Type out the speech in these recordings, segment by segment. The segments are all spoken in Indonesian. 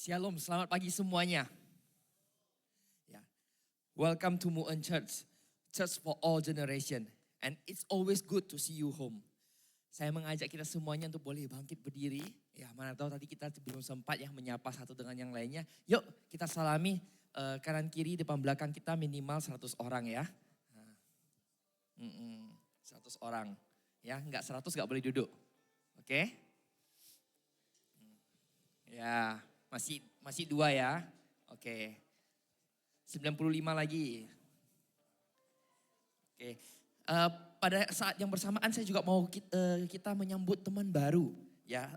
Shalom, selamat pagi semuanya. Ya, welcome to Mu'en Church, Church for all generation. And it's always good to see you home. Saya mengajak kita semuanya untuk boleh bangkit berdiri. Ya, mana tahu tadi kita belum sempat ya menyapa satu dengan yang lainnya. Yuk kita salami kanan kiri depan belakang kita minimal 100 orang ya. 100 orang. Ya, enggak 100 enggak boleh duduk. Oke? Ya, masih 2 ya. Oke. 95 lagi. Oke. Pada saat yang bersamaan saya juga mau kita menyambut teman baru. Ya,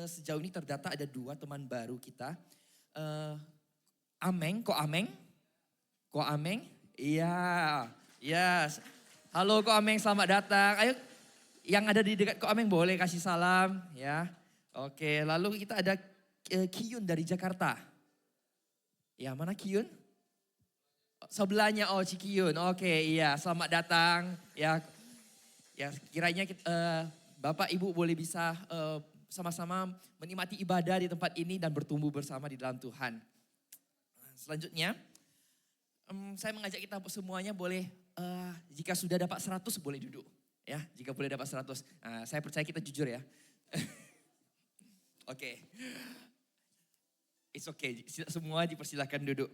sejauh ini terdata ada 2 teman baru kita. Ameng, kok Ameng? Kok Ameng? Iya. Yes. Halo Kok Ameng, selamat datang. Ayo yang ada di dekat Kok Ameng boleh kasih salam ya. Oke, lalu kita ada Kiyun dari Jakarta. Ya, mana Kiyun? Sebelahnya, oh Cikiyun. Oke, iya, selamat datang. Ya, kiranya Bapak Ibu boleh bisa sama-sama menikmati ibadah di tempat ini dan bertumbuh bersama di dalam Tuhan. Selanjutnya, saya mengajak kita semuanya boleh, jika sudah dapat 100 boleh duduk. Ya, jika boleh dapat 100. Saya percaya kita jujur ya. Oke. It's okay, semua dipersilahkan duduk.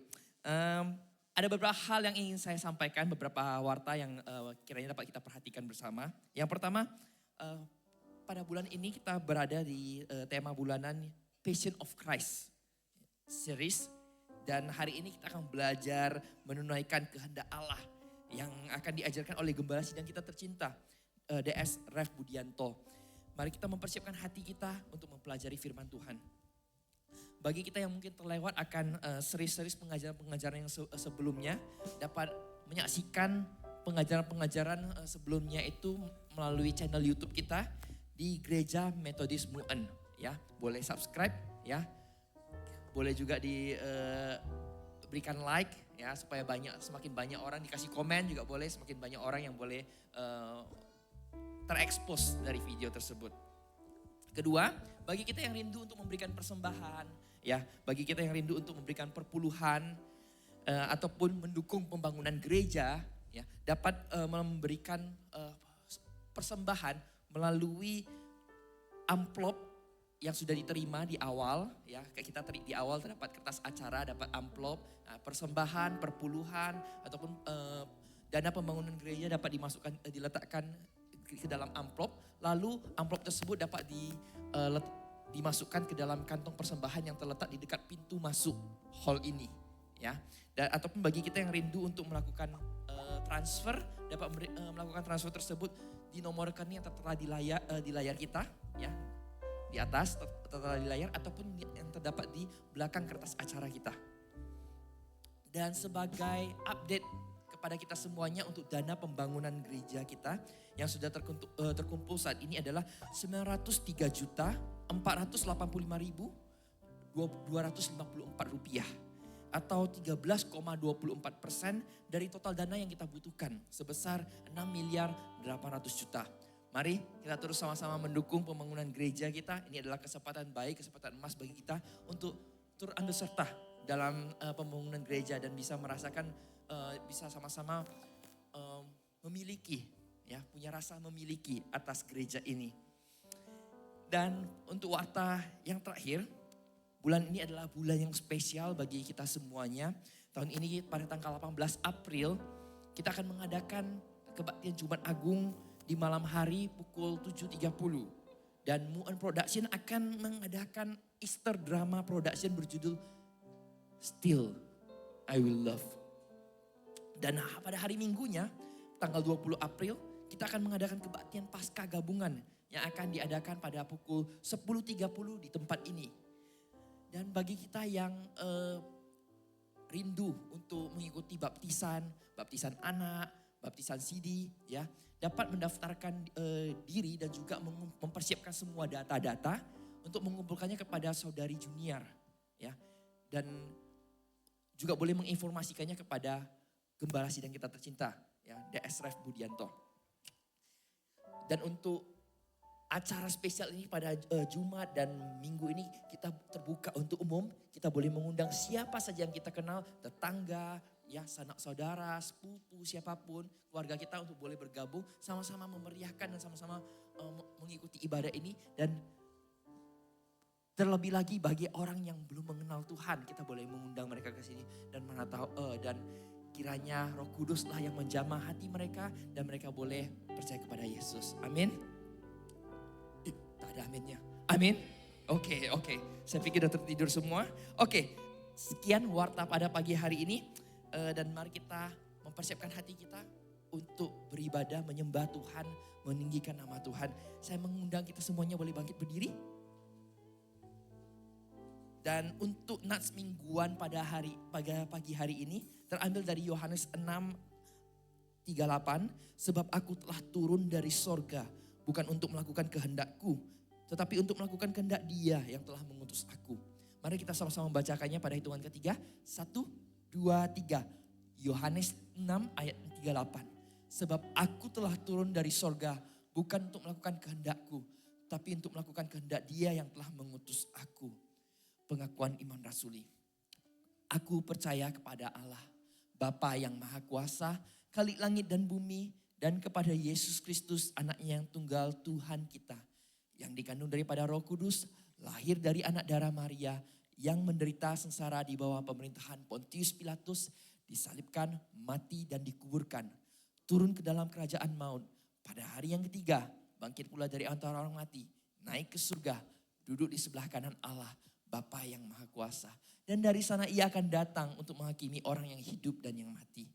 Ada beberapa hal yang ingin saya sampaikan, beberapa warta yang kiranya dapat kita perhatikan bersama. Yang pertama, pada bulan ini kita berada di tema bulanan Passion of Christ series. Dan hari ini kita akan belajar menunaikan kehendak Allah yang akan diajarkan oleh Gembala Sidang kita tercinta, DS Ref Budianto. Mari kita mempersiapkan hati kita untuk mempelajari firman Tuhan. Bagi kita yang mungkin terlewat akan seri-seri pengajaran-pengajaran yang sebelumnya, dapat menyaksikan pengajaran-pengajaran sebelumnya itu melalui channel YouTube kita di Gereja Metodis Mu'en. Ya, boleh subscribe ya, boleh juga diberikan like ya supaya semakin banyak orang dikasih komen juga boleh, semakin banyak orang yang boleh terekspos dari video tersebut. Kedua, bagi kita yang rindu untuk memberikan persembahan, ya, bagi kita yang rindu untuk memberikan perpuluhan ataupun mendukung pembangunan gereja, ya, dapat memberikan persembahan melalui amplop yang sudah diterima di awal, ya, kayak kita di awal terdapat kertas acara, dapat amplop, persembahan, perpuluhan ataupun dana pembangunan gereja dapat diletakkan ke dalam amplop, lalu amplop tersebut dapat dimasukkan ke dalam kantong persembahan yang terletak di dekat pintu masuk hall ini, ya. Dan ataupun bagi kita yang rindu untuk melakukan transfer, dapat melakukan transfer tersebut di nomor rekening yang tertera di layar kita, ya, di atas tertera di layar ataupun yang terdapat di belakang kertas acara kita. Dan sebagai update kepada kita semuanya untuk dana pembangunan gereja kita yang sudah terkumpul saat ini adalah 903.485.254 rupiah atau 13,24% dari total dana yang kita butuhkan sebesar 6.800.000.000. Mari kita terus sama-sama mendukung pembangunan gereja kita. Ini adalah kesempatan baik, kesempatan emas bagi kita untuk turut andil serta dalam pembangunan gereja dan bisa merasakan, bisa sama-sama memiliki, ya, punya rasa memiliki atas gereja ini. Dan untuk warta yang terakhir, bulan ini adalah bulan yang spesial bagi kita semuanya. Tahun ini pada tanggal 18 April kita akan mengadakan kebaktian Jumat Agung di malam hari pukul 7.30. Dan Mu'en Production akan mengadakan Easter drama production berjudul Still I Will Love. Dan pada hari Minggunya, tanggal 20 April, kita akan mengadakan kebaktian Pasca Gabungan yang akan diadakan pada pukul 10.30 di tempat ini. Dan bagi kita yang rindu untuk mengikuti baptisan anak, baptisan CD, ya, dapat mendaftarkan diri dan juga mempersiapkan semua data-data untuk mengumpulkannya kepada saudari junior, ya. Dan juga boleh menginformasikannya kepada Gembala Sidang kita tercinta, ya, DS Ref Budianto. Dan untuk acara spesial ini pada Jumat dan Minggu ini kita terbuka untuk umum. Kita boleh mengundang siapa saja yang kita kenal, tetangga, ya sanak saudara, sepupu, siapapun, keluarga kita untuk boleh bergabung, sama-sama memeriahkan dan sama-sama mengikuti ibadah ini. Dan terlebih lagi bagi orang yang belum mengenal Tuhan, kita boleh mengundang mereka ke sini dan mana tahu dan kiranya Roh Kuduslah yang menjamah hati mereka dan mereka boleh percaya kepada Yesus. Amin. Tak ada aminnya. Amin. Oke. Saya pikir udah tertidur semua. Oke, sekian warta pada pagi hari ini. Dan mari kita mempersiapkan hati kita untuk beribadah, menyembah Tuhan, meninggikan nama Tuhan. Saya mengundang kita semuanya boleh bangkit berdiri. Dan untuk nats mingguan pada pagi hari ini terambil dari Yohanes 6:38. Sebab aku telah turun dari sorga bukan untuk melakukan kehendakku, tetapi untuk melakukan kehendak Dia yang telah mengutus aku. Mari kita sama-sama membacakannya pada hitungan ketiga. 1, 2, 3. Yohanes 6 ayat 38. Sebab aku telah turun dari sorga bukan untuk melakukan kehendakku, tapi untuk melakukan kehendak Dia yang telah mengutus aku. Pengakuan iman rasuli. Aku percaya kepada Allah, Bapa yang Maha Kuasa, Khalik langit dan bumi, dan kepada Yesus Kristus anaknya yang tunggal Tuhan kita, yang dikandung daripada Roh Kudus, lahir dari anak darah Maria, yang menderita sengsara di bawah pemerintahan Pontius Pilatus, disalibkan, mati dan dikuburkan, turun ke dalam kerajaan maut, pada hari yang ketiga bangkit pula dari antara orang mati, naik ke surga, duduk di sebelah kanan Allah, Bapa yang Maha Kuasa. Dan dari sana Ia akan datang untuk menghakimi orang yang hidup dan yang mati.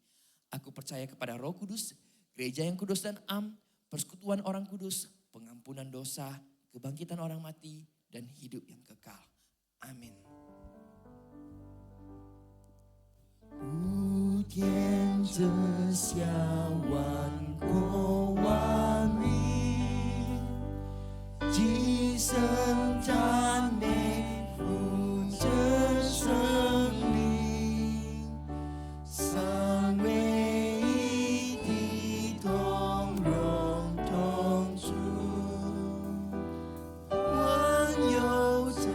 Aku percaya kepada Roh Kudus, gereja yang kudus dan am, persekutuan orang kudus, pengampunan dosa, kebangkitan orang mati, dan hidup yang kekal. Amin. 无天之下，万国万民，齐声赞美父着生命，三位一体同荣同住，万有者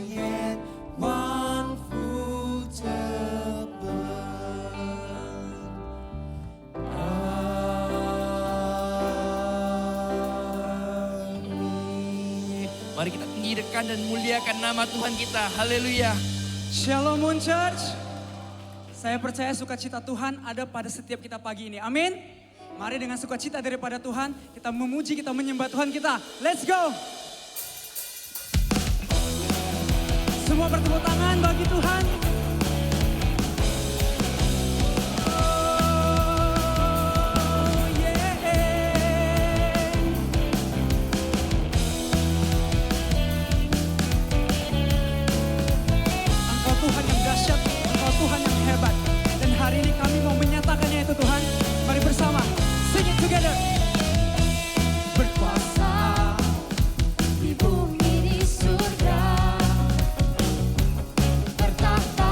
也，万福者本。Mari kita tinggikan dan muliakan nama Tuhan kita. Haleluya. Shalom Moon Church. Saya percaya sukacita Tuhan ada pada setiap kita pagi ini. Amin. Mari dengan sukacita daripada Tuhan, kita memuji, kita menyembah Tuhan kita. Let's go. Semua bertepuk tangan bagi Tuhan. Oh, yeah. Engkau Tuhan yang dahsyat, Engkau Tuhan yang hebat. Dan hari ini kami mau menyatakannya itu Tuhan. Mari bersama, sing it together. Berkuasa di bumi di surga, bertahta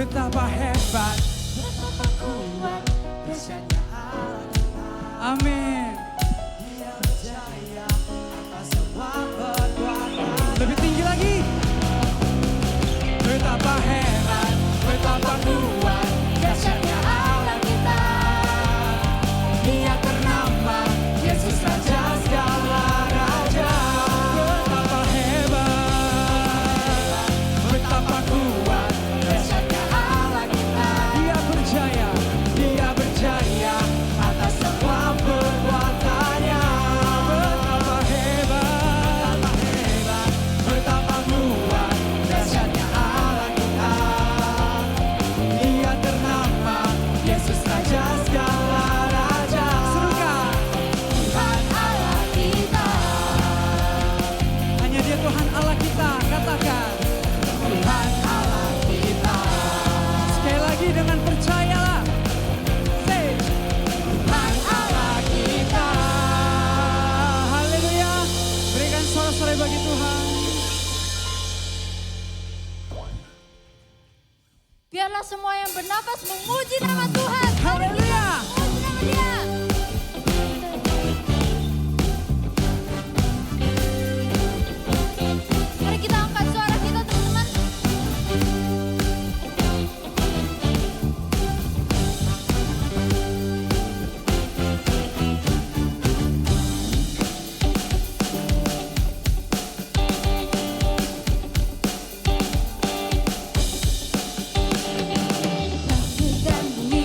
Betapa hebat, betapa kuat, dahsyatnya Allah kita. amin. Dia berjaya atas semua perbuatan. Lebih tinggi lagi. Betapa hebat, betapa kuat, Dahsyatnya Allah kita. Dia ternama, Yesus Raja segala raja. betapa hebat, betapa kuat. Dahsyatnya Allah kita. Dia berjaya Atas semua perbuatannya. betapa hebat, Betapa kuat, dahsyatnya Allah kita. Dia ternama, Yesus Raja segala raja. serukan. Tuhan Allah kita. Hanya Dia Tuhan Allah kita, katakan. Tuhan Allah kita. Sekali lagi dengan percayalah. Say, Tuhan Allah kita. haleluya. Berikan sorak-sorai bagi Tuhan. Biarlah semua yang bernapas memuji nama Tuhan. Haleluya. Memuji nama Dia. Mari kita angkat suara kita, teman-teman. Langit dan bumi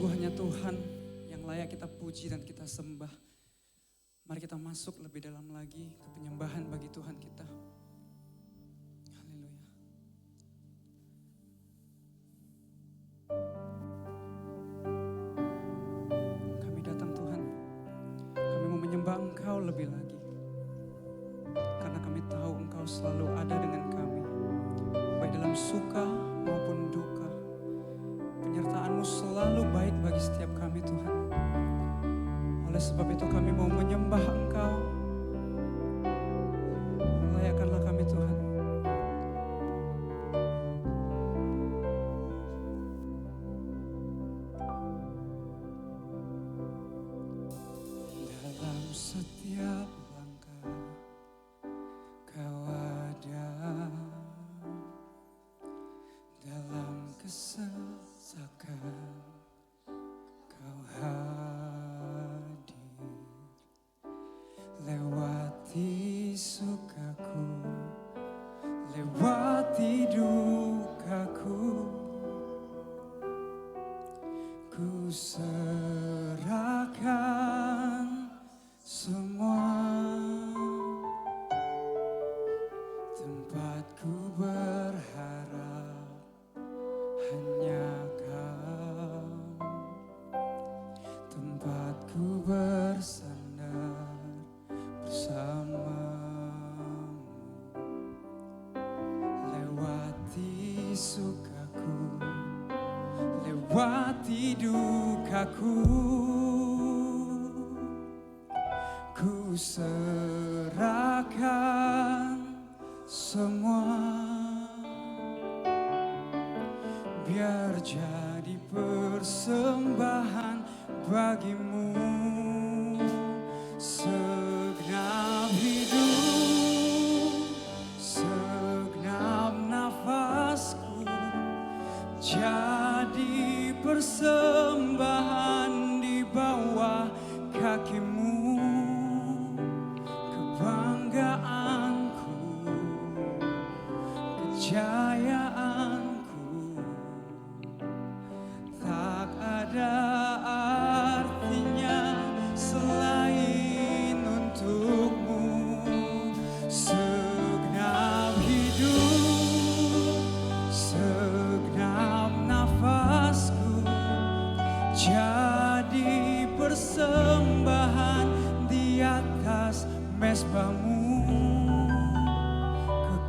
Sungguh hanya Tuhan yang layak kita puji dan kita sembah. Mari kita masuk lebih dalam lagi ke penyembahan bagi Tuhan kita. Haleluya. Kami datang Tuhan, kami mau menyembah Engkau lebih lagi. Karena kami tahu Engkau selalu ada dengan kami, baik dalam suka maupun duka. Penyertaan-Mu selalu baik bagi setiap kami Tuhan. Oleh sebab itu kami mau menyembah Engkau. Layakkanlah kami Tuhan. Dalam setiap langkah Kau ada, dalam kesesakan Kau hadir, lewati sukaku, lewati dukaku, ku serahkan semua. Tempatku berharap hanya Kau, tempatku bersandar bersamamu. Lewati sukaku, lewati dukaku, ku serahkan semua. Biar jadi persembahan bagimu. Segenap hidup, segenap nafasku, jadi persembahan di bawah kakimu. Kebanggaanku, kejayaanku, tak ada artinya selain untuk-Mu. Segenap hidup, segenap nafasku, jadi persembahan di atas mezbah-Mu.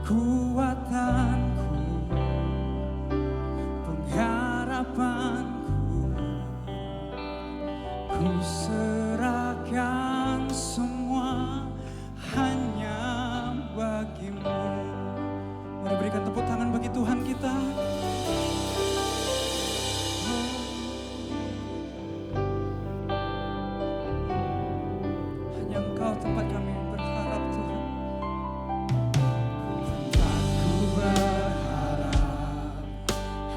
Kekuatanku, pengharapanku, ku serahkan semua hanya bagi-Mu. Mari berikan tepuk tangan bagi Tuhan kita. Hanya Engkau tempat kami berharap Tuhan. Tempatku berharap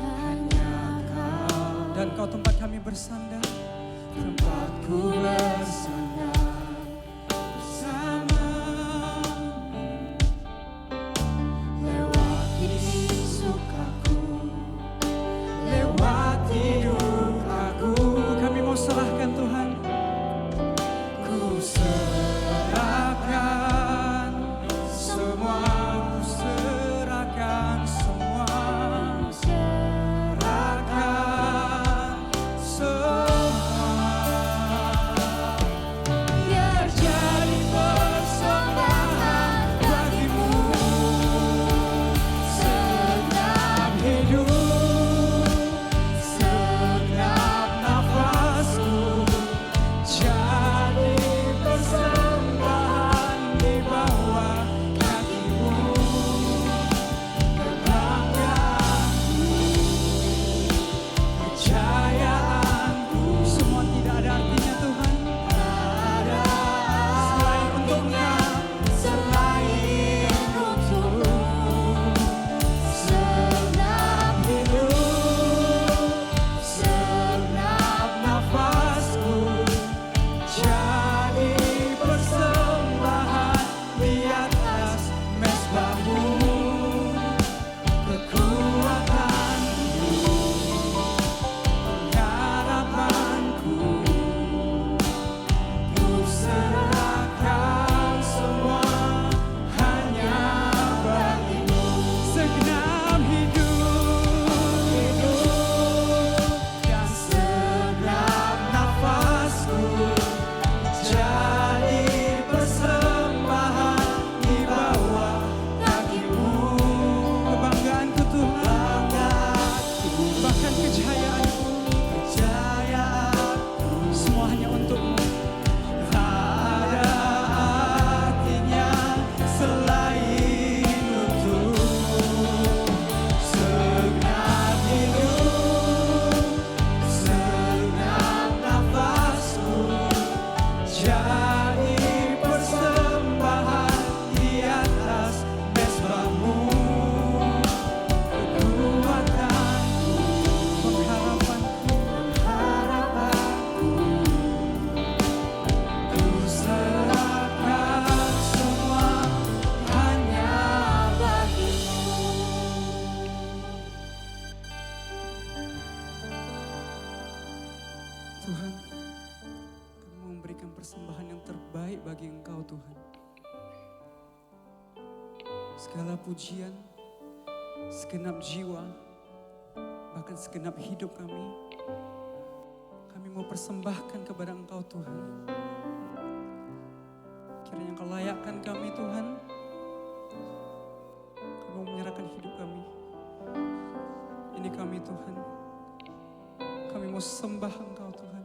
hanya Kau, dan Kau tempat kami bersandar. Tempatku bersandar bersamamu. Lewati sukaku, lewati dukaku, kami mau serahkan Tuhan. Ku serahkan semua, ku serahkan semua, serahkan semua. Tuhan, kami mau memberikan persembahan yang terbaik bagi Engkau Tuhan. Segala pujian, segenap jiwa, bahkan segenap hidup kami mau persembahkan kepada Engkau Tuhan. Kiranya Engkau layakkan kami Tuhan. Kami mau menyerahkan hidup kami. Ini kami Tuhan. Kami mau sembah Engkau Tuhan.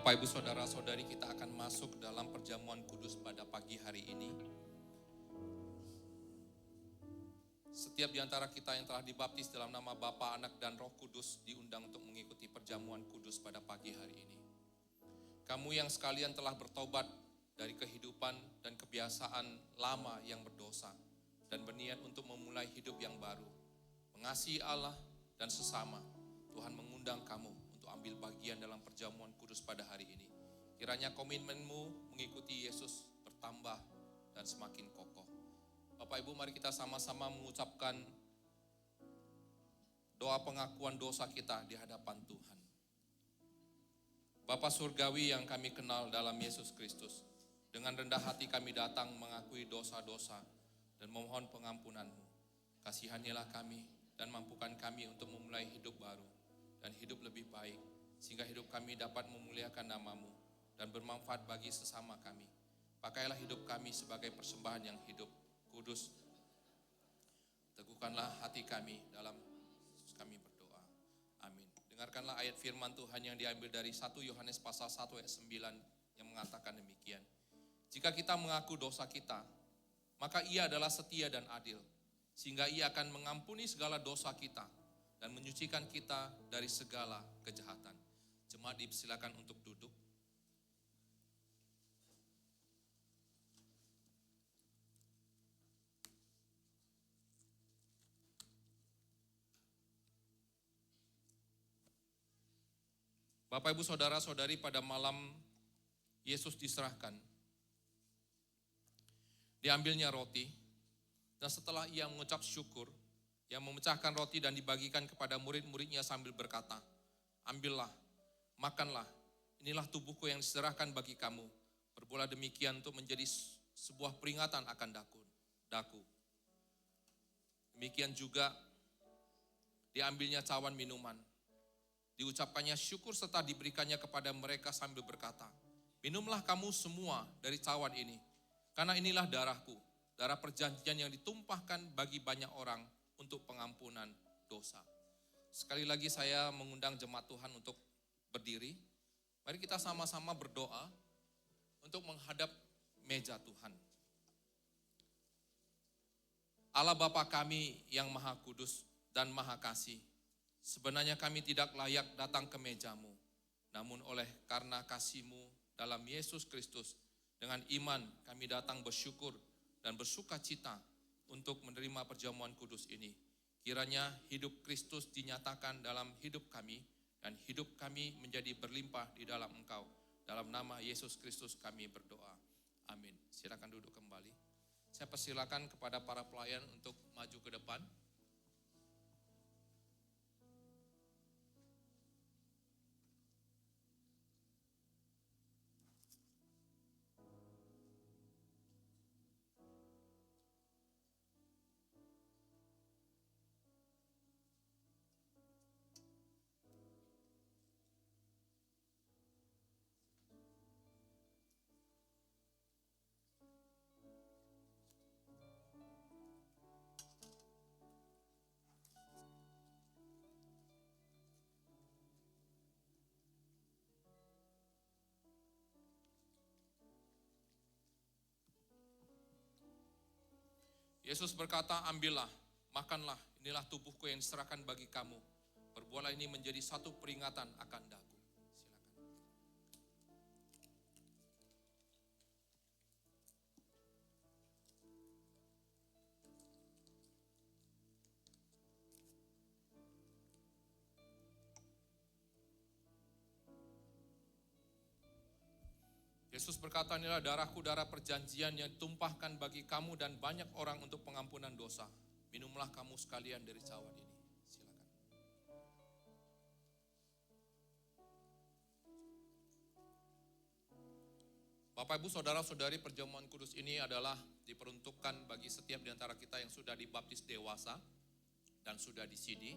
Bapak, Ibu, Saudara-saudari, kita akan masuk dalam perjamuan kudus pada pagi hari ini. Setiap di antara kita yang telah dibaptis dalam nama Bapa, Anak, dan Roh Kudus diundang untuk mengikuti perjamuan kudus pada pagi hari ini. Kamu yang sekalian telah bertobat dari kehidupan dan kebiasaan lama yang berdosa dan berniat untuk memulai hidup yang baru, mengasihi Allah dan sesama, Tuhan mengundang kamu ambil bagian dalam perjamuan kudus pada hari ini. Kiranya komitmenmu mengikuti Yesus bertambah dan dan semakin kokoh. Bapak Ibu, mari kita sama-sama mengucapkan doa pengakuan dosa kita di hadapan Tuhan. Bapa Surgawi yang kami kenal dalam Yesus Kristus, dengan rendah hati kami datang mengakui dosa-dosa dan memohon pengampunan-Mu. Kasihanilah kami dan mampukan kami untuk memulai hidup baru dan hidup lebih baik, sehingga hidup kami dapat memuliakan nama-Mu dan bermanfaat bagi sesama kami. Pakailah hidup kami sebagai persembahan yang hidup, kudus. Teguhkanlah hati kami dalam kami berdoa. Amin. Dengarkanlah ayat firman Tuhan yang diambil dari 1 Yohanes pasal 1 ayat 9 yang mengatakan demikian. Jika kita mengaku dosa kita, maka Ia adalah setia dan adil, sehingga Ia akan mengampuni segala dosa kita dan menyucikan kita dari segala kejahatan. Jemaat dipersilakan untuk duduk. Bapak, Ibu, Saudara-saudari, pada malam Yesus diserahkan, diambilnya roti, dan setelah Ia mengucap syukur, Ia memecahkan roti dan dibagikan kepada murid-muridnya sambil berkata, ambillah, makanlah, inilah tubuhku yang diserahkan bagi kamu. Berbuatlah demikian untuk menjadi sebuah peringatan akan daku. Demikian juga diambilnya cawan minuman. Diucapkannya syukur serta diberikannya kepada mereka sambil berkata, minumlah kamu semua dari cawan ini, karena inilah darahku, darah perjanjian yang ditumpahkan bagi banyak orang untuk pengampunan dosa. Sekali lagi saya mengundang jemaat Tuhan untuk berdiri. Mari kita sama-sama berdoa untuk menghadap meja Tuhan. Allah Bapa kami yang Maha Kudus dan Maha Kasih, sebenarnya kami tidak layak datang ke meja-Mu, namun oleh karena kasih-Mu dalam Yesus Kristus, dengan iman kami datang bersyukur dan bersuka cita untuk menerima perjamuan kudus ini. Kiranya hidup Kristus dinyatakan dalam hidup kami, dan hidup kami menjadi berlimpah di dalam Engkau. Dalam nama Yesus Kristus kami berdoa. Amin. Silakan duduk kembali. Saya persilakan kepada para pelayan untuk maju ke depan. Yesus berkata, ambillah, makanlah, inilah tubuhku yang diserahkan bagi kamu. Berbuatlah ini menjadi satu peringatan akan daku. Silakan. Yesus berkata, inilah darahku, darah perjanjian yang ditumpahkan bagi kamu dan banyak orang untuk pengampunan dosa. Minumlah kamu sekalian dari cawan ini. Silakan. Bapak, Ibu, Saudara-saudari, perjamuan kudus ini adalah diperuntukkan bagi setiap di antara kita yang sudah dibaptis dewasa dan sudah disidi.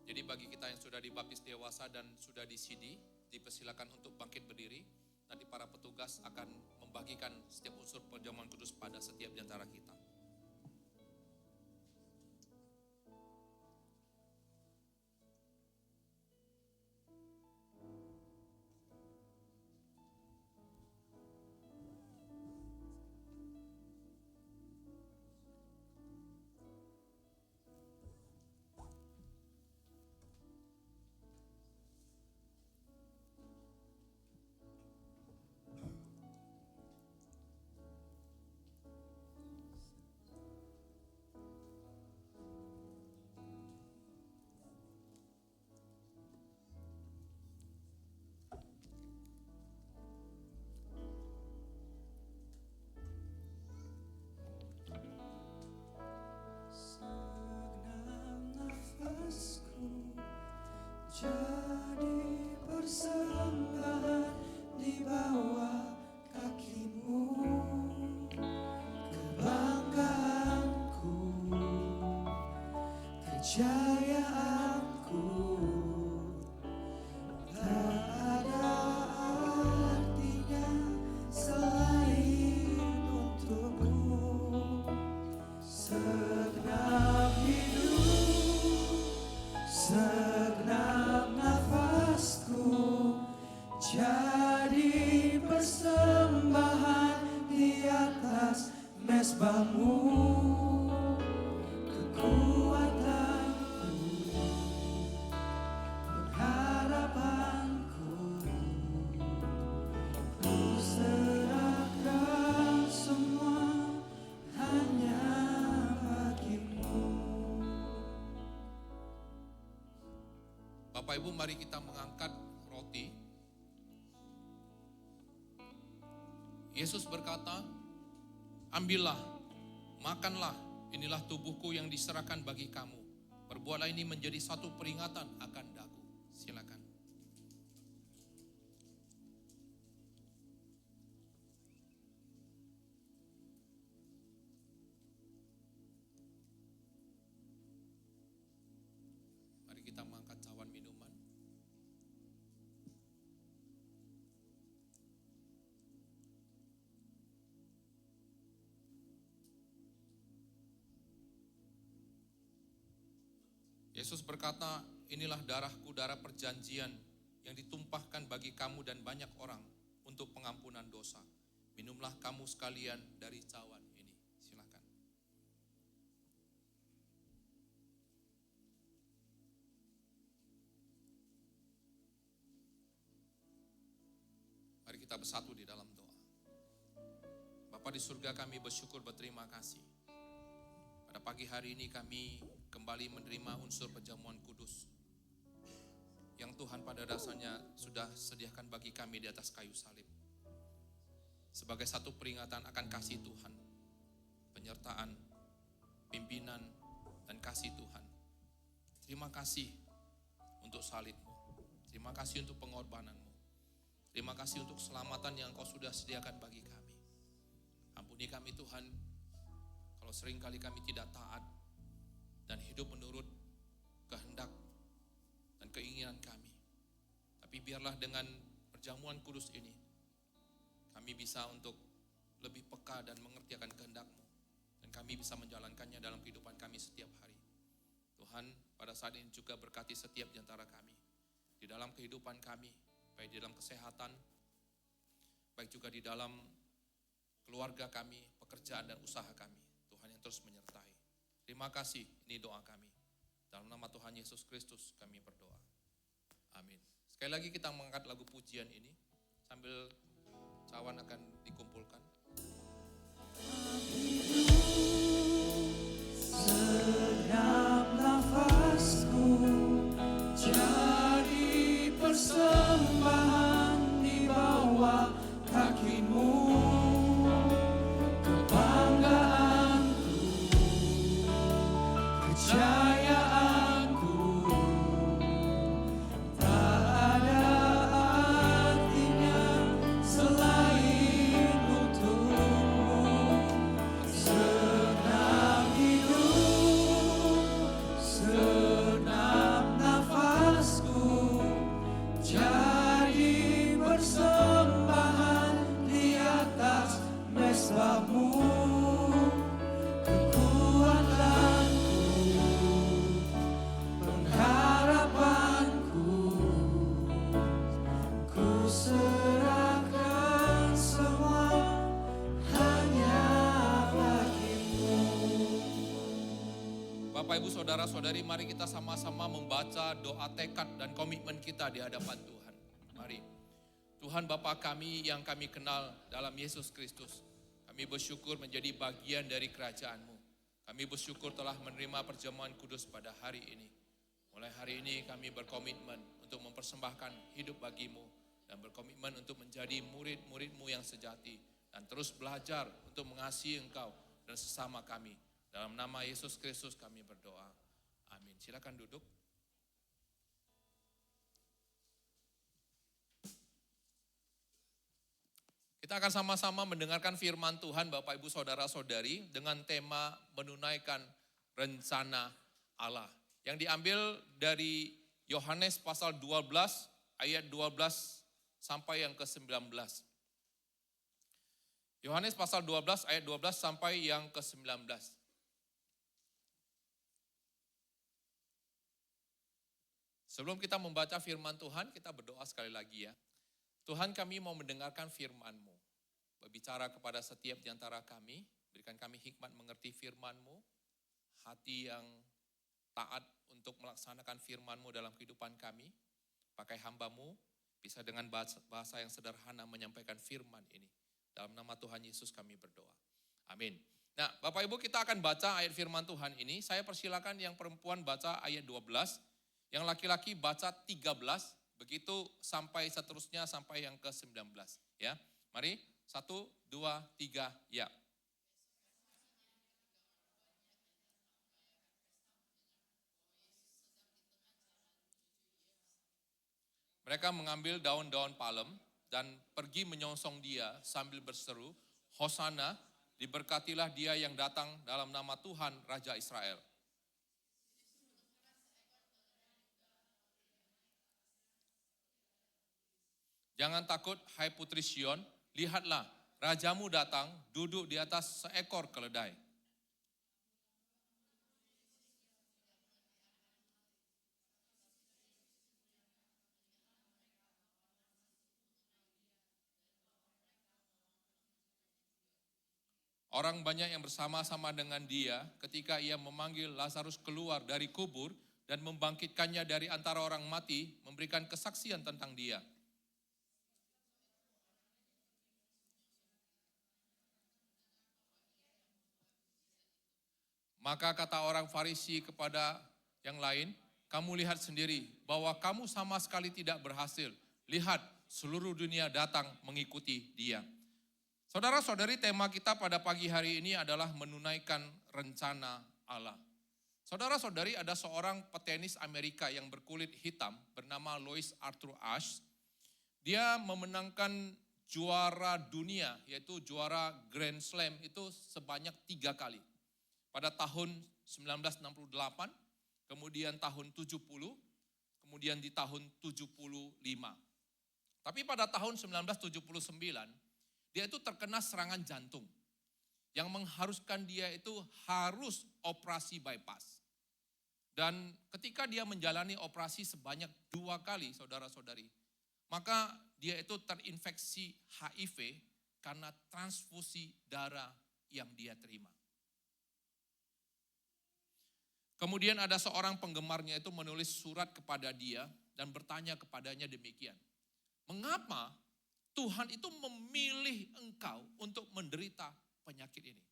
Jadi bagi kita yang sudah dibaptis dewasa dan sudah disidi, dipersilakan untuk bangkit berdiri. Nanti para petugas akan membagikan setiap unsur perjamuan kudus pada setiap di antara kita. kejayaanku tak ada artinya selain untukku. Segenap hidup, segenap nafasku jadi persembahan di atas mezbahmu. Kekuatanku, pengharapanku, ku serahkan semua hanya bagimu. Bapak Ibu, mari kita mengangkat roti. Yesus berkata, ambillah, makanlah, inilah tubuhku yang diserahkan bagi kamu. Perbuatlah ini menjadi satu peringatan akan daku. Silakan. Mari kita mengangkat cawan minuman. Yesus berkata, inilah darahku, darah perjanjian yang ditumpahkan bagi kamu dan banyak orang untuk pengampunan dosa. Minumlah kamu sekalian dari cawan ini. Silakan. Mari kita bersatu di dalam doa. Bapa di surga, kami bersyukur, berterima kasih. Pada pagi hari ini kami kembali menerima unsur perjamuan kudus yang Tuhan pada dasarnya sudah sediakan bagi kami di atas kayu salib. Sebagai satu peringatan akan kasih Tuhan, penyertaan, pimpinan, dan kasih Tuhan. Terima kasih untuk salib-Mu. Terima kasih untuk pengorbanan-Mu. Terima kasih untuk keselamatan yang Kau sudah sediakan bagi kami. Ampuni kami Tuhan, kalau seringkali kami tidak taat dan hidup menurut kehendak dan keinginan kami. Tapi biarlah dengan perjamuan kudus ini, kami bisa untuk lebih peka dan mengerti akan kehendak-Mu. Dan kami bisa menjalankannya dalam kehidupan kami setiap hari. Tuhan, pada saat ini juga berkati setiap di antara kami. Di dalam kehidupan kami, baik di dalam kesehatan, baik juga di dalam keluarga kami, pekerjaan dan usaha kami. Tuhan yang terus menyertai. Terima kasih, ini doa kami. Dalam nama Tuhan Yesus Kristus kami berdoa. Amin. Sekali lagi kita mengangkat lagu pujian ini sambil cawan akan dikumpulkan. Segenap nafasku jadi persembahan di bawah kaki-Mu. Kebanggaanku, kejayaanku tak ada artinya selain untuk-Mu. Segenap hidup, segenap nafasku jadi persembahan di atas mezbah-Mu. Kekuatanku, pengharapanku, ku serahkan semua hanya bagi-Mu. Bapak, Ibu, Saudara-saudari, mari kita sama-sama membaca doa tekad dan komitmen kita di hadapan Tuhan. Mari. Tuhan Bapa kami yang kami kenal dalam Yesus Kristus, kami bersyukur menjadi bagian dari kerajaan-Mu. Kami bersyukur telah menerima perjamuan kudus pada hari ini. Mulai hari ini kami berkomitmen untuk mempersembahkan hidup bagi-Mu dan berkomitmen untuk menjadi murid-murid-Mu yang sejati dan terus belajar untuk mengasihi Engkau dan sesama kami. Dalam nama Yesus Kristus kami berdoa. Amin. Silakan duduk. Kita akan sama-sama mendengarkan firman Tuhan Bapak Ibu Saudara-saudari dengan tema menunaikan rencana Allah. yang diambil dari Yohanes pasal 12 ayat 12 sampai yang ke-19. Yohanes pasal 12 ayat 12 sampai yang ke-19. Sebelum kita membaca firman Tuhan, kita berdoa sekali lagi ya. Tuhan, kami mau mendengarkan firman-Mu. Berbicara kepada setiap di antara kami, berikan kami hikmat mengerti firman-Mu, hati yang taat untuk melaksanakan firman-Mu dalam kehidupan kami. Pakai hamba-Mu, bisa dengan bahasa yang sederhana menyampaikan firman ini. Dalam nama Tuhan Yesus kami berdoa. Amin. Nah, Bapak Ibu, kita akan baca ayat firman Tuhan ini. Saya persilakan yang perempuan baca ayat 12, yang laki-laki baca 13, begitu sampai seterusnya sampai yang ke-19. Ya, mari 1, 2, 3, ya. Mereka mengambil daun-daun palem dan pergi menyongsong dia sambil berseru, Hosana, diberkatilah dia yang datang dalam nama Tuhan Raja Israel. Jangan takut, hai putri Sion, lihatlah, rajamu datang, duduk di atas seekor keledai. Orang banyak yang bersama-sama dengan dia ketika ia memanggil Lazarus keluar dari kubur dan membangkitkannya dari antara orang mati, memberikan kesaksian tentang dia. Maka kata orang Farisi kepada yang lain, kamu lihat sendiri bahwa kamu sama sekali tidak berhasil. Lihat, seluruh dunia datang mengikuti dia. Saudara-saudari, tema kita pada pagi hari ini adalah menunaikan rencana Allah. Saudara-saudari, ada seorang petenis Amerika yang berkulit hitam bernama Louis Arthur Ashe. Dia memenangkan juara dunia, yaitu juara Grand Slam itu sebanyak 3 kali. Pada tahun 1968, kemudian tahun 70, kemudian di tahun 75. Tapi pada tahun 1979, dia itu terkena serangan jantung yang mengharuskan dia itu harus operasi bypass. Dan ketika dia menjalani operasi sebanyak 2 kali, saudara-saudari, maka dia itu terinfeksi HIV karena transfusi darah yang dia terima. Kemudian ada seorang penggemarnya itu menulis surat kepada dia dan bertanya kepadanya demikian. Mengapa Tuhan itu memilih engkau untuk menderita penyakit ini?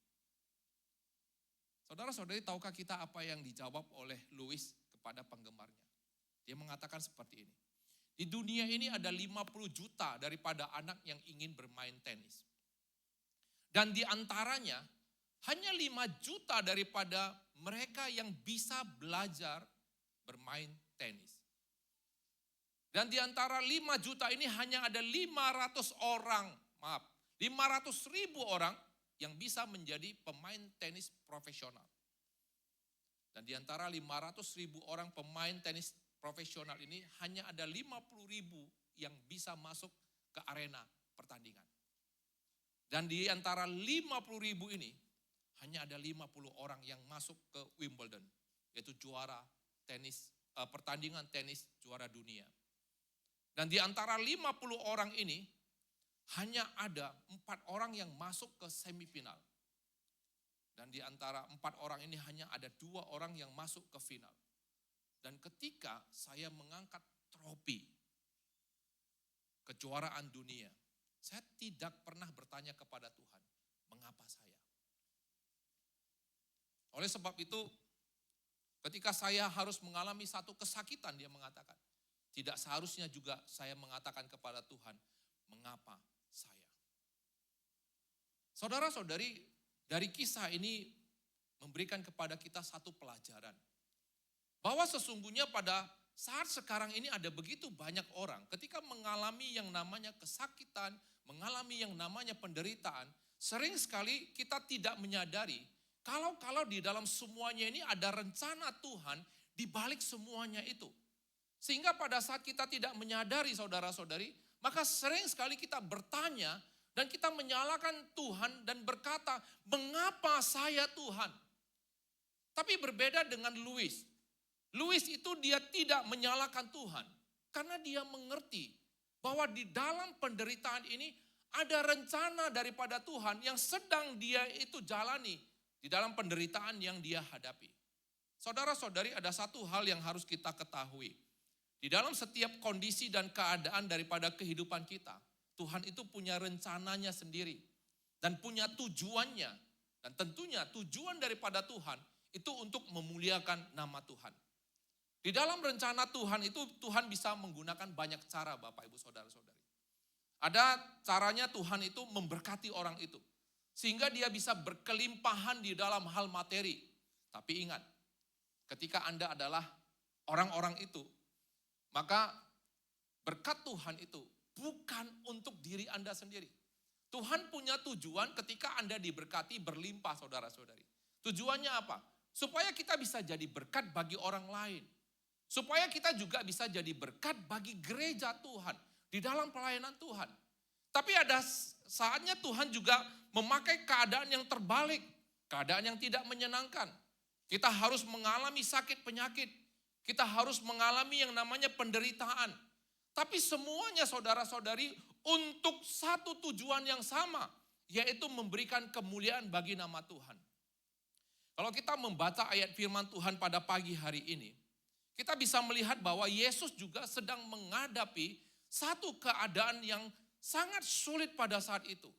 Saudara-saudari, tahukah kita apa yang dijawab oleh Louis kepada penggemarnya? Dia mengatakan seperti ini. Di dunia ini ada 50 juta daripada anak yang ingin bermain tenis. Dan di antaranya hanya 5 juta daripada mereka yang bisa belajar bermain tenis. Dan di antara 5 juta ini hanya ada 500 ribu orang yang bisa menjadi pemain tenis profesional. Dan di antara 500 ribu orang pemain tenis profesional ini hanya ada 50 ribu yang bisa masuk ke arena pertandingan. Dan di antara 50 ribu ini hanya ada 50 orang yang masuk ke Wimbledon, yaitu juara tenis, pertandingan tenis juara dunia. Dan di antara 50 orang ini, hanya ada 4 orang yang masuk ke semifinal. Dan di antara 4 orang ini hanya ada 2 orang yang masuk ke final. Dan ketika saya mengangkat trofi kejuaraan dunia, saya tidak pernah bertanya kepada Tuhan, mengapa saya? Oleh sebab itu, ketika saya harus mengalami satu kesakitan, dia mengatakan, tidak seharusnya juga saya mengatakan kepada Tuhan, mengapa saya? Saudara-saudari, dari kisah ini memberikan kepada kita satu pelajaran. Bahwa sesungguhnya pada saat sekarang ini ada begitu banyak orang ketika mengalami yang namanya kesakitan, mengalami yang namanya penderitaan, sering sekali kita tidak menyadari kalau di dalam semuanya ini ada rencana Tuhan di balik semuanya itu. Sehingga pada saat kita tidak menyadari saudara-saudari, maka sering sekali kita bertanya dan kita menyalahkan Tuhan dan berkata, mengapa saya Tuhan? Tapi berbeda dengan Louis. Louis itu dia tidak menyalahkan Tuhan. Karena dia mengerti bahwa di dalam penderitaan ini ada rencana daripada Tuhan yang sedang dia itu jalani di dalam penderitaan yang dia hadapi. Saudara-saudari, ada satu hal yang harus kita ketahui. Di dalam setiap kondisi dan keadaan daripada kehidupan kita, Tuhan itu punya rencananya sendiri dan punya tujuannya. Dan tentunya tujuan daripada Tuhan itu untuk memuliakan nama Tuhan. Di dalam rencana Tuhan itu Tuhan bisa menggunakan banyak cara Bapak Ibu Saudara-saudari. Ada caranya Tuhan itu memberkati orang itu. Sehingga dia bisa berkelimpahan di dalam hal materi. Tapi ingat, ketika Anda adalah orang-orang itu, maka berkat Tuhan itu bukan untuk diri Anda sendiri. Tuhan punya tujuan ketika Anda diberkati berlimpah saudara-saudari. Tujuannya apa? Supaya kita bisa jadi berkat bagi orang lain. Supaya kita juga bisa jadi berkat bagi gereja Tuhan. Di dalam pelayanan Tuhan. Tapi ada saatnya Tuhan juga memakai keadaan yang terbalik. Keadaan yang tidak menyenangkan. Kita harus mengalami sakit penyakit. Kita harus mengalami yang namanya penderitaan. Tapi semuanya saudara-saudari untuk satu tujuan yang sama. Yaitu memberikan kemuliaan bagi nama Tuhan. Kalau kita membaca ayat firman Tuhan pada pagi hari ini. Kita bisa melihat bahwa Yesus juga sedang menghadapi satu keadaan yang sangat sulit pada saat itu.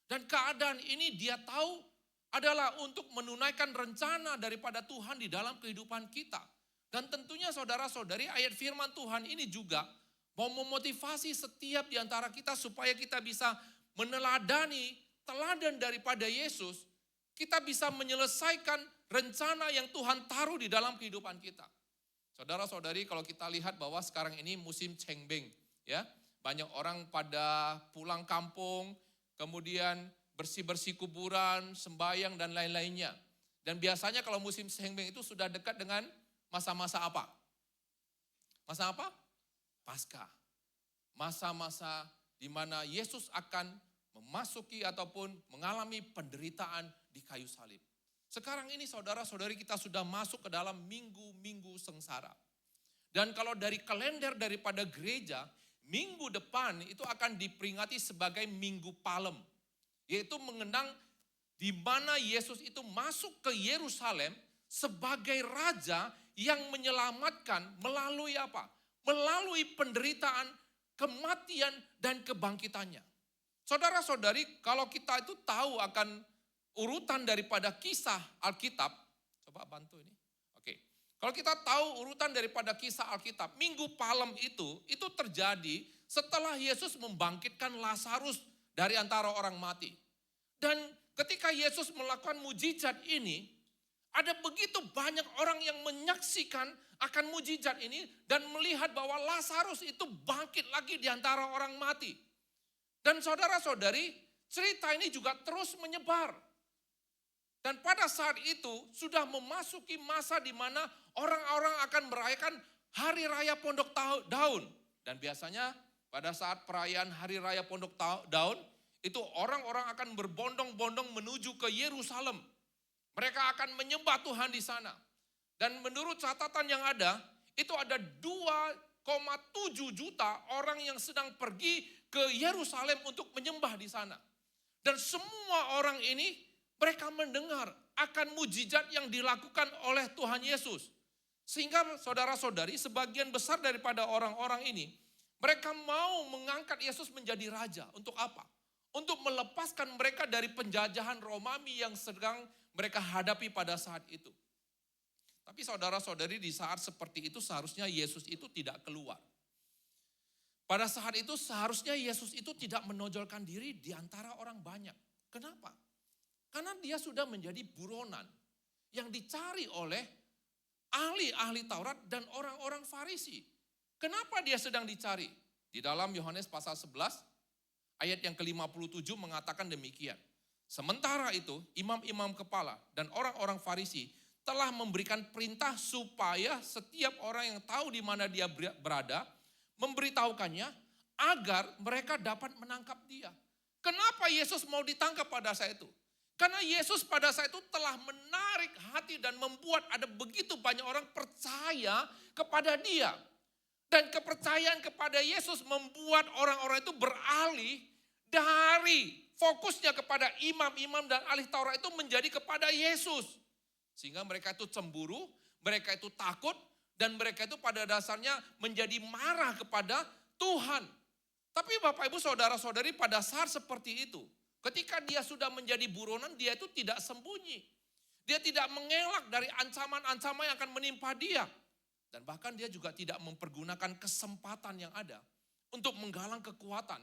Dan keadaan ini dia tahu adalah untuk menunaikan rencana daripada Tuhan di dalam kehidupan kita. Dan tentunya saudara-saudari ayat firman Tuhan ini juga mau memotivasi setiap di antara kita supaya kita bisa meneladani teladan daripada Yesus. Kita bisa menyelesaikan rencana yang Tuhan taruh di dalam kehidupan kita. Saudara-saudari, kalau kita lihat bahwa sekarang ini musim cengbeng, ya, banyak orang pada pulang kampung, kemudian bersih-bersih kuburan, sembahyang dan lain-lainnya. Dan biasanya kalau musim cengbeng itu sudah dekat dengan masa-masa apa? Masa apa? Paskah. Masa-masa di mana Yesus akan memasuki ataupun mengalami penderitaan di kayu salib. Sekarang ini saudara-saudari kita sudah masuk ke dalam minggu-minggu sengsara. Dan kalau dari kalender daripada gereja, minggu depan itu akan diperingati sebagai Minggu Palem. Yaitu mengenang di mana Yesus itu masuk ke Yerusalem sebagai raja yang menyelamatkan melalui apa? Melalui penderitaan, kematian, dan kebangkitannya. Saudara-saudari, kalau kita itu tahu akan urutan daripada kisah Alkitab, coba bantu ini. Oke. Kalau kita tahu urutan daripada kisah Alkitab, Minggu Palem itu terjadi setelah Yesus membangkitkan Lazarus dari antara orang mati. Dan ketika Yesus melakukan mujizat ini, ada begitu banyak orang yang menyaksikan akan mujizat ini dan melihat bahwa Lazarus itu bangkit lagi di antara orang mati. Dan saudara-saudari, cerita ini juga terus menyebar. Dan pada saat itu sudah memasuki masa di mana orang-orang akan merayakan Hari Raya Pondok Daun. Dan biasanya pada saat perayaan Hari Raya Pondok Daun, itu orang-orang akan berbondong-bondong menuju ke Yerusalem. Mereka akan menyembah Tuhan di sana. Dan menurut catatan yang ada, itu ada 2,7 juta orang yang sedang pergi ke Yerusalem untuk menyembah di sana. Dan semua orang ini mereka mendengar akan mujizat yang dilakukan oleh Tuhan Yesus. Sehingga saudara-saudari, sebagian besar daripada orang-orang ini, mereka mau mengangkat Yesus menjadi raja. Untuk apa? Untuk melepaskan mereka dari penjajahan Romawi yang sedang mereka hadapi pada saat itu. Tapi saudara-saudari, di saat seperti itu seharusnya Yesus itu tidak keluar. Pada saat itu seharusnya Yesus itu tidak menonjolkan diri di antara orang banyak. Kenapa? Karena dia sudah menjadi buronan yang dicari oleh ahli-ahli Taurat dan orang-orang Farisi. Kenapa dia sedang dicari? Di dalam Yohanes pasal 11 ayat yang ke-57 mengatakan demikian. Sementara itu imam-imam kepala dan orang-orang Farisi telah memberikan perintah supaya setiap orang yang tahu di mana dia berada, memberitahukannya agar mereka dapat menangkap dia. Kenapa Yesus mau ditangkap pada saat itu? Karena Yesus pada saat itu telah menarik hati dan membuat ada begitu banyak orang percaya kepada dia. Dan kepercayaan kepada Yesus membuat orang-orang itu beralih dari fokusnya kepada imam-imam dan ahli Taurat itu menjadi kepada Yesus. Sehingga mereka itu cemburu, mereka itu takut, dan mereka itu pada dasarnya menjadi marah kepada Tuhan. Tapi Bapak Ibu Saudara-saudari pada saat seperti itu, ketika dia sudah menjadi buronan, dia itu tidak sembunyi. Dia tidak mengelak dari ancaman-ancaman yang akan menimpa dia. Dan bahkan dia juga tidak mempergunakan kesempatan yang ada untuk menggalang kekuatan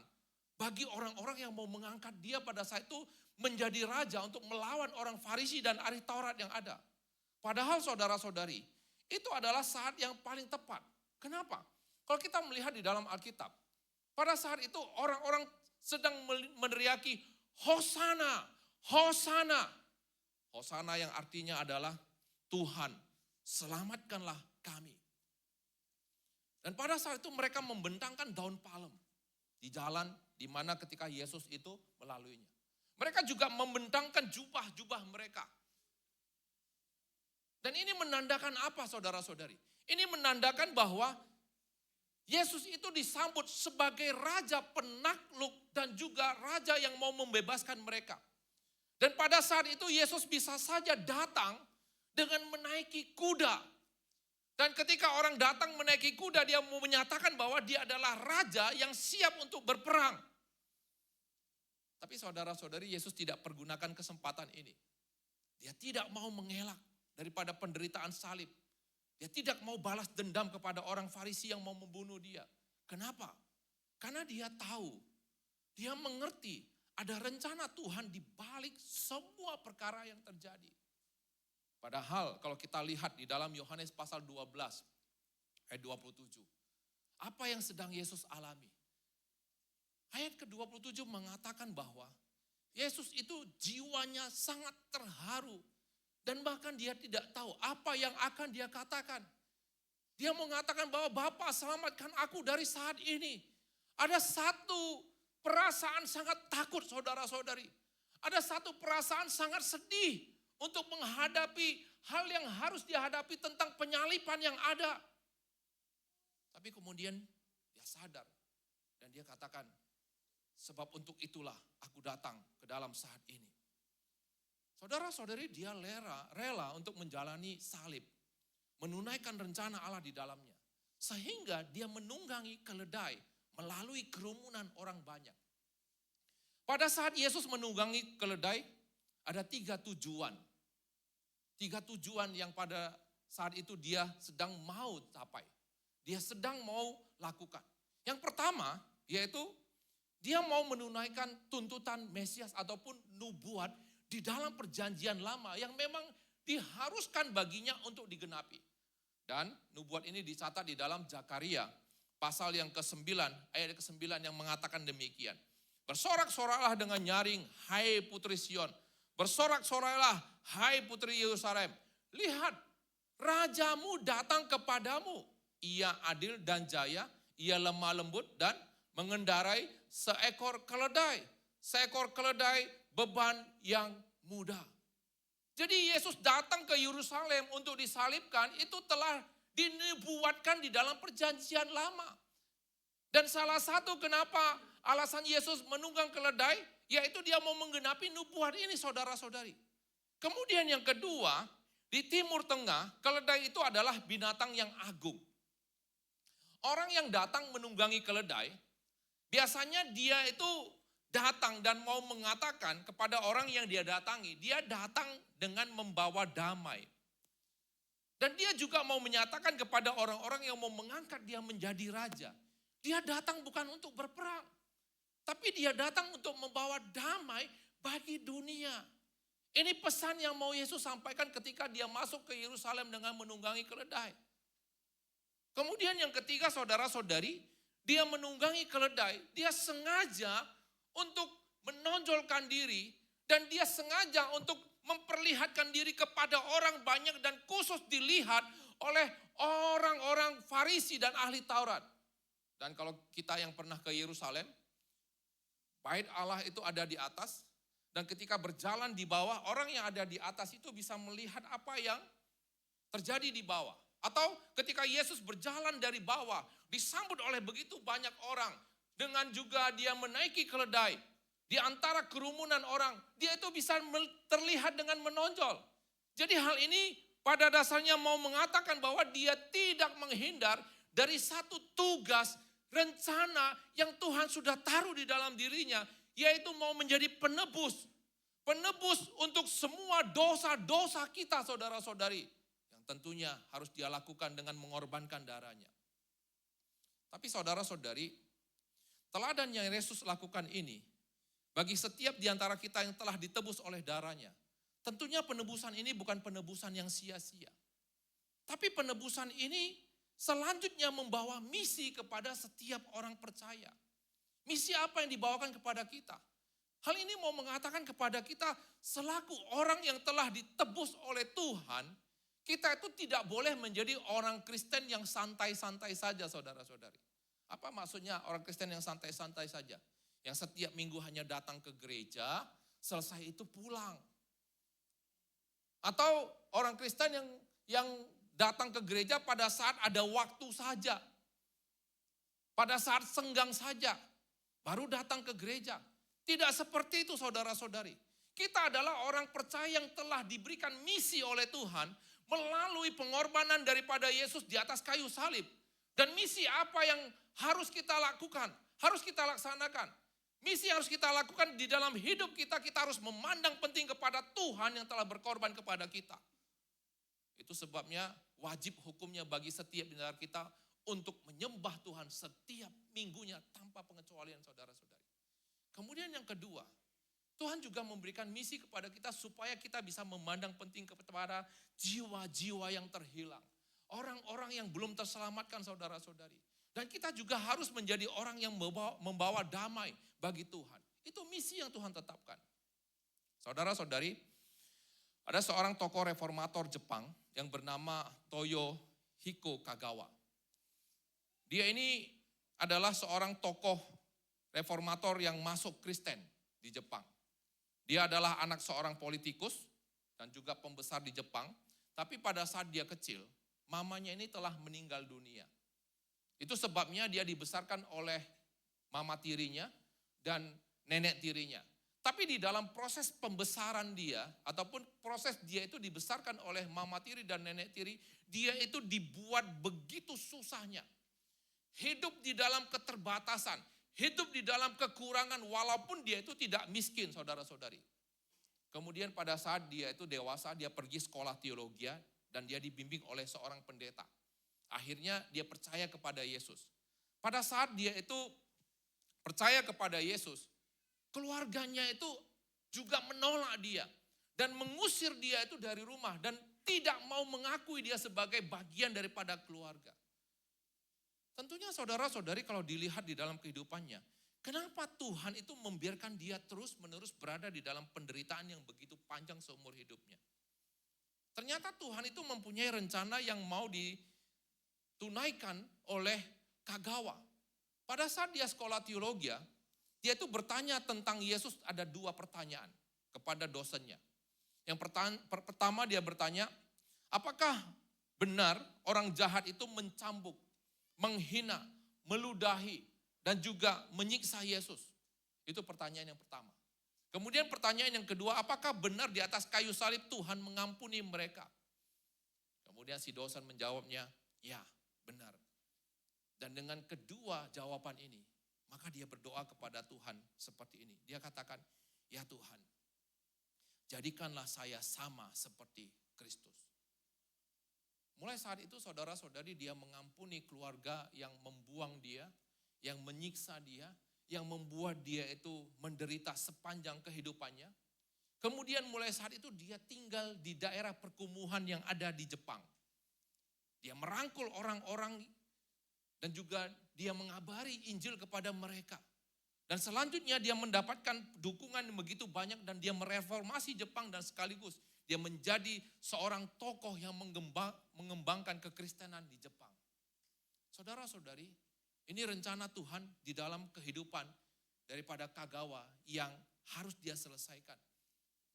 bagi orang-orang yang mau mengangkat dia pada saat itu menjadi raja untuk melawan orang Farisi dan ahli Taurat yang ada. Padahal saudara-saudari, itu adalah saat yang paling tepat. Kenapa? Kalau kita melihat di dalam Alkitab, pada saat itu orang-orang sedang meneriaki Hosana, Hosana. Hosana yang artinya adalah Tuhan, selamatkanlah kami. Dan pada saat itu mereka membentangkan daun palem di jalan di mana ketika Yesus itu melaluinya. Mereka juga membentangkan jubah-jubah mereka. Dan ini menandakan apa saudara-saudari? Ini menandakan bahwa Yesus itu disambut sebagai raja penakluk dan juga raja yang mau membebaskan mereka. Dan pada saat itu Yesus bisa saja datang dengan menaiki kuda. Dan ketika orang datang menaiki kuda, dia mau menyatakan bahwa dia adalah raja yang siap untuk berperang. Tapi saudara-saudari, Yesus tidak pergunakan kesempatan ini. Dia tidak mau mengelak daripada penderitaan salib. Dia tidak mau balas dendam kepada orang Farisi yang mau membunuh dia. Kenapa? Karena dia tahu, dia mengerti ada rencana Tuhan di balik semua perkara yang terjadi. Padahal kalau kita lihat di dalam Yohanes pasal 12 ayat 27. Apa yang sedang Yesus alami? Ayat ke-27 mengatakan bahwa Yesus itu jiwanya sangat terharu. Dan bahkan dia tidak tahu apa yang akan dia katakan. Dia mengatakan bahwa Bapa selamatkan aku dari saat ini. Ada satu perasaan sangat takut saudara-saudari. Ada satu perasaan sangat sedih untuk menghadapi hal yang harus dihadapi tentang penyalipan yang ada. Tapi kemudian dia sadar dan dia katakan, sebab untuk itulah aku datang ke dalam saat ini. Saudara-saudari, dia rela untuk menjalani salib, menunaikan rencana Allah di dalamnya. Sehingga dia menunggangi keledai melalui kerumunan orang banyak. Pada saat Yesus menunggangi keledai, ada 3 tujuan. 3 tujuan yang pada saat itu dia sedang mau capai. Dia sedang mau lakukan. Yang pertama, yaitu dia mau menunaikan tuntutan Mesias ataupun nubuat di dalam perjanjian lama yang memang diharuskan baginya untuk digenapi. Dan nubuat ini dicatat di dalam Zakaria pasal yang ke-9, ayat ke-9 yang mengatakan demikian. Bersorak-soraklah dengan nyaring, hai putri Sion. Bersorak-soraklah, hai putri Yerusalem. Lihat, rajamu datang kepadamu. Ia adil dan jaya, ia lemah lembut dan mengendarai seekor keledai. Seekor keledai beban yang mudah. Jadi Yesus datang ke Yerusalem untuk disalibkan, itu telah dinubuatkan di dalam perjanjian lama. Dan salah satu kenapa alasan Yesus menunggang keledai, yaitu dia mau menggenapi nubuat ini saudara-saudari. Kemudian yang kedua, di Timur Tengah, keledai itu adalah binatang yang agung. Orang yang datang menunggangi keledai, biasanya dia itu datang dan mau mengatakan kepada orang yang dia datangi, dia datang dengan membawa damai. Dan dia juga mau menyatakan kepada orang-orang yang mau mengangkat dia menjadi raja. Dia datang bukan untuk berperang, tapi dia datang untuk membawa damai bagi dunia. Ini pesan yang mau Yesus sampaikan ketika dia masuk ke Yerusalem dengan menunggangi keledai. Kemudian yang ketiga saudara-saudari, dia menunggangi keledai, dia sengaja untuk menonjolkan diri dan dia sengaja untuk memperlihatkan diri kepada orang banyak dan khusus dilihat oleh orang-orang Farisi dan ahli Taurat. Dan kalau kita yang pernah ke Yerusalem, bait Allah itu ada di atas, dan ketika berjalan di bawah, orang yang ada di atas itu bisa melihat apa yang terjadi di bawah. Atau ketika Yesus berjalan dari bawah, disambut oleh begitu banyak orang, dengan juga dia menaiki keledai, di antara kerumunan orang, dia itu bisa terlihat dengan menonjol. Jadi hal ini pada dasarnya mau mengatakan bahwa dia tidak menghindar dari satu tugas, rencana yang Tuhan sudah taruh di dalam dirinya, yaitu mau menjadi penebus. Penebus untuk semua dosa-dosa kita, saudara-saudari. Yang tentunya harus dia lakukan dengan mengorbankan darahnya. Tapi saudara-saudari, teladan yang Yesus lakukan ini, bagi setiap di antara kita yang telah ditebus oleh darahnya, tentunya penebusan ini bukan penebusan yang sia-sia. Tapi penebusan ini selanjutnya membawa misi kepada setiap orang percaya. Misi apa yang dibawakan kepada kita? Hal ini mau mengatakan kepada kita selaku orang yang telah ditebus oleh Tuhan, kita itu tidak boleh menjadi orang Kristen yang santai-santai saja, saudara-saudari. Apa maksudnya orang Kristen yang santai-santai saja? Yang setiap minggu hanya datang ke gereja, selesai itu pulang. Atau orang Kristen yang datang ke gereja pada saat ada waktu saja. Pada saat senggang saja, baru datang ke gereja. Tidak seperti itu, saudara-saudari. Kita adalah orang percaya yang telah diberikan misi oleh Tuhan melalui pengorbanan daripada Yesus di atas kayu salib. Dan misi apa yang harus kita lakukan, harus kita laksanakan. Misi yang harus kita lakukan di dalam hidup kita, kita harus memandang penting kepada Tuhan yang telah berkorban kepada kita. Itu sebabnya wajib hukumnya bagi setiap di antara kita untuk menyembah Tuhan setiap minggunya tanpa pengecualian, saudara-saudari. Kemudian yang kedua, Tuhan juga memberikan misi kepada kita supaya kita bisa memandang penting kepada jiwa-jiwa yang terhilang. Orang-orang yang belum terselamatkan, saudara-saudari. Dan kita juga harus menjadi orang yang membawa damai bagi Tuhan. Itu misi yang Tuhan tetapkan. Saudara-saudari, ada seorang tokoh reformator Jepang yang bernama Toyohiko Kagawa. Dia ini adalah seorang tokoh reformator yang masuk Kristen di Jepang. Dia adalah anak seorang politikus dan juga pembesar di Jepang. Tapi pada saat dia kecil, mamanya ini telah meninggal dunia. Itu sebabnya dia dibesarkan oleh mama tirinya dan nenek tirinya. Tapi di dalam proses pembesaran dia, ataupun proses dia itu dibesarkan oleh mama tiri dan nenek tiri, dia itu dibuat begitu susahnya. Hidup di dalam keterbatasan, hidup di dalam kekurangan walaupun dia itu tidak miskin, saudara-saudari. Kemudian pada saat dia itu dewasa, dia pergi sekolah teologi dan dia dibimbing oleh seorang pendeta. Akhirnya dia percaya kepada Yesus. Pada saat dia itu percaya kepada Yesus, keluarganya itu juga menolak dia dan mengusir dia itu dari rumah dan tidak mau mengakui dia sebagai bagian daripada keluarga. Tentunya saudara-saudari kalau dilihat di dalam kehidupannya, kenapa Tuhan itu membiarkan dia terus-menerus berada di dalam penderitaan yang begitu panjang seumur hidupnya? Ternyata Tuhan itu mempunyai rencana yang mau ditunaikan oleh Kagawa. Pada saat dia sekolah teologi, dia itu bertanya tentang Yesus, ada 2 pertanyaan kepada dosennya. Yang pertama dia bertanya, apakah benar orang jahat itu mencambuk, menghina, meludahi, dan juga menyiksa Yesus? Itu pertanyaan yang pertama. Kemudian pertanyaan yang kedua, apakah benar di atas kayu salib Tuhan mengampuni mereka? Kemudian si dosen menjawabnya, ya benar. Dan dengan kedua jawaban ini, maka dia berdoa kepada Tuhan seperti ini. Dia katakan, ya Tuhan, jadikanlah saya sama seperti Kristus. Mulai saat itu saudara-saudari dia mengampuni keluarga yang membuang dia, yang menyiksa dia, yang membuat dia itu menderita sepanjang kehidupannya. Kemudian mulai saat itu dia tinggal di daerah perkumuhan yang ada di Jepang. Dia merangkul orang-orang dan juga dia mengabari Injil kepada mereka. Dan selanjutnya dia mendapatkan dukungan yang begitu banyak dan dia mereformasi Jepang dan sekaligus dia menjadi seorang tokoh yang mengembangkan kekristenan di Jepang. Saudara-saudari, ini rencana Tuhan di dalam kehidupan daripada Kagawa yang harus dia selesaikan.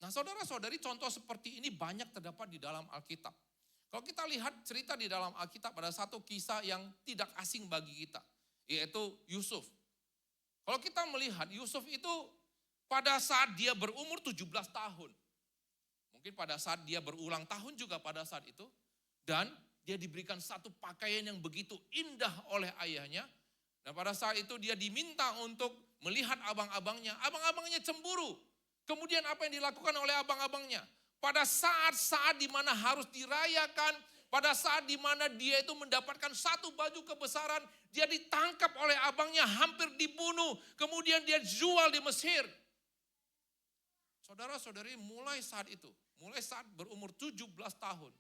Nah saudara-saudari, contoh seperti ini banyak terdapat di dalam Alkitab. Kalau kita lihat cerita di dalam Alkitab ada satu kisah yang tidak asing bagi kita, yaitu Yusuf. Kalau kita melihat Yusuf itu pada saat dia berumur 17 tahun. Mungkin pada saat dia berulang tahun juga pada saat itu. Dan dia diberikan satu pakaian yang begitu indah oleh ayahnya. Dan pada saat itu dia diminta untuk melihat abang-abangnya. Abang-abangnya cemburu. Kemudian apa yang dilakukan oleh abang-abangnya? Pada saat-saat di mana harus dirayakan, pada saat di mana dia itu mendapatkan satu baju kebesaran, dia ditangkap oleh abangnya, hampir dibunuh. Kemudian dia jual di Mesir. Saudara-saudari, mulai saat itu, mulai saat berumur 17 tahun,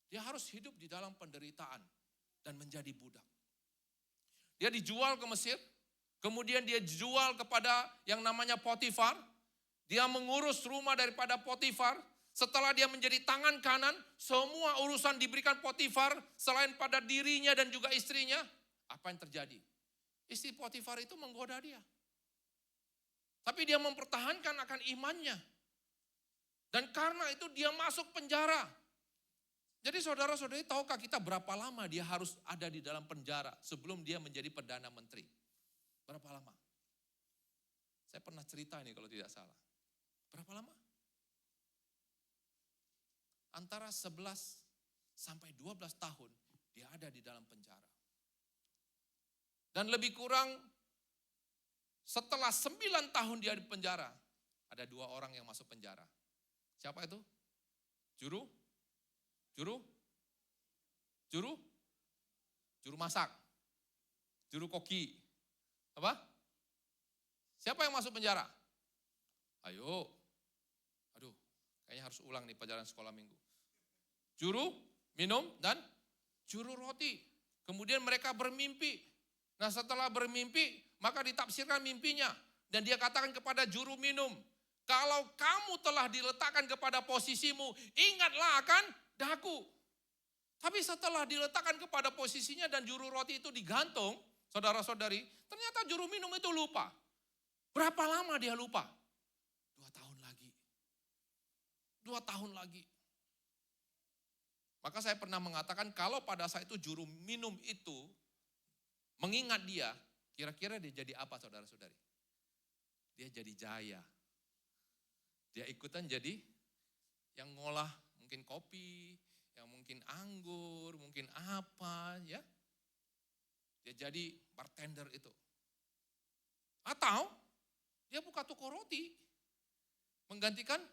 dia harus hidup di dalam penderitaan dan menjadi budak. Dia dijual ke Mesir, kemudian dia dijual kepada yang namanya Potifar. Dia mengurus rumah daripada Potifar. Setelah dia menjadi tangan kanan, semua urusan diberikan Potifar selain pada dirinya dan juga istrinya. Apa yang terjadi? Istri Potifar itu menggoda dia. Tapi dia mempertahankan akan imannya. Dan karena itu dia masuk penjara. Jadi saudara-saudari, tahukah kita berapa lama dia harus ada di dalam penjara sebelum dia menjadi Perdana Menteri? Berapa lama? Saya pernah cerita ini kalau tidak salah. Berapa lama? Antara 11 sampai 12 tahun dia ada di dalam penjara. Dan lebih kurang setelah 9 tahun dia di penjara, ada 2 orang yang masuk penjara. Siapa itu? Juru masak. Juru koki. Apa? Siapa yang masuk penjara? Ayo. Aduh, kayaknya harus ulang nih pelajaran sekolah minggu. Juru minum dan juru roti. Kemudian mereka bermimpi. Nah setelah bermimpi, maka ditafsirkan mimpinya. Dan dia katakan kepada juru minum, kalau kamu telah diletakkan kepada posisimu, ingatlah akan daku. Tapi setelah diletakkan kepada posisinya dan juru roti itu digantung, saudara-saudari, ternyata juru minum itu lupa. Berapa lama dia lupa? 2 tahun lagi. 2 tahun lagi. Maka saya pernah mengatakan kalau pada saat itu juru minum itu mengingat dia, kira-kira dia jadi apa saudara-saudari? Dia jadi jaya. Dia ikutan jadi yang ngolah mungkin kopi, yang mungkin anggur, mungkin apa ya. Dia jadi bartender itu. Atau dia buka toko roti, menggantikan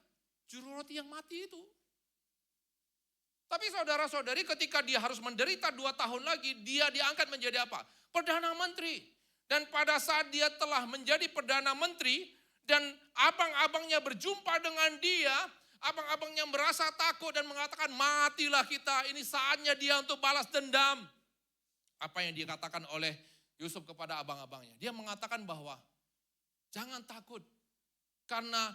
juru roti yang mati itu. Tapi saudara-saudari ketika dia harus menderita 2 tahun lagi, dia diangkat menjadi apa? Perdana Menteri. Dan pada saat dia telah menjadi Perdana Menteri, dan abang-abangnya berjumpa dengan dia, abang-abangnya merasa takut dan mengatakan, matilah kita, ini saatnya dia untuk balas dendam. Apa yang dikatakan oleh Yusuf kepada abang-abangnya? Dia mengatakan bahwa, jangan takut, karena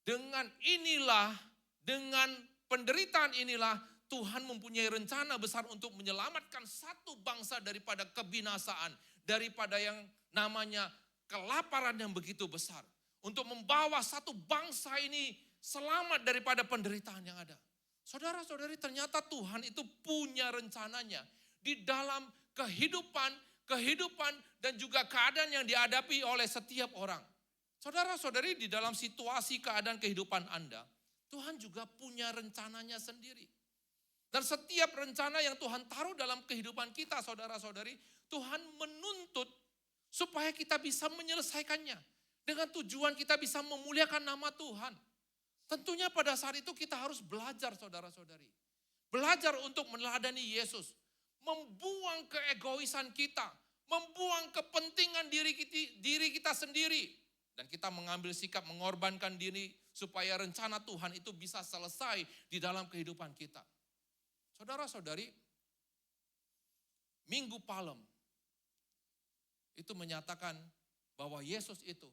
dengan inilah, dengan penderitaan inilah, Tuhan mempunyai rencana besar untuk menyelamatkan satu bangsa daripada kebinasaan, daripada yang namanya kelaparan yang begitu besar. Untuk membawa satu bangsa ini selamat daripada penderitaan yang ada. Saudara-saudari, ternyata Tuhan itu punya rencananya di dalam kehidupan dan juga keadaan yang dihadapi oleh setiap orang. Saudara-saudari, di dalam situasi keadaan kehidupan Anda, Tuhan juga punya rencananya sendiri. Dan setiap rencana yang Tuhan taruh dalam kehidupan kita, saudara-saudari, Tuhan menuntut supaya kita bisa menyelesaikannya. Dengan tujuan kita bisa memuliakan nama Tuhan. Tentunya pada saat itu kita harus belajar, saudara-saudari. Belajar untuk meneladani Yesus. Membuang keegoisan kita. Membuang kepentingan diri kita sendiri. Dan kita mengambil sikap mengorbankan diri supaya rencana Tuhan itu bisa selesai di dalam kehidupan kita. Saudara-saudari, Minggu Palem itu menyatakan bahwa Yesus itu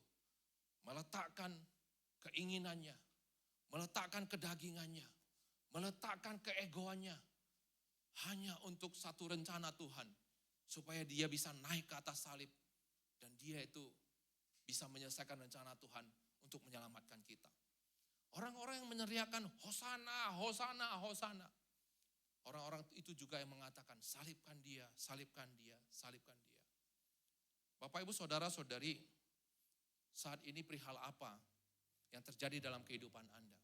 meletakkan keinginannya, meletakkan kedagingannya, meletakkan keegoannya hanya untuk satu rencana Tuhan, supaya dia bisa naik ke atas salib dan dia itu bisa menyelesaikan rencana Tuhan untuk menyelamatkan kita. Orang-orang yang meneriakan Hosana, Hosana, Hosana. Orang-orang itu juga yang mengatakan salibkan dia, salibkan dia, salibkan dia. Bapak Ibu Saudara-saudari, saat ini perihal apa yang terjadi dalam kehidupan Anda?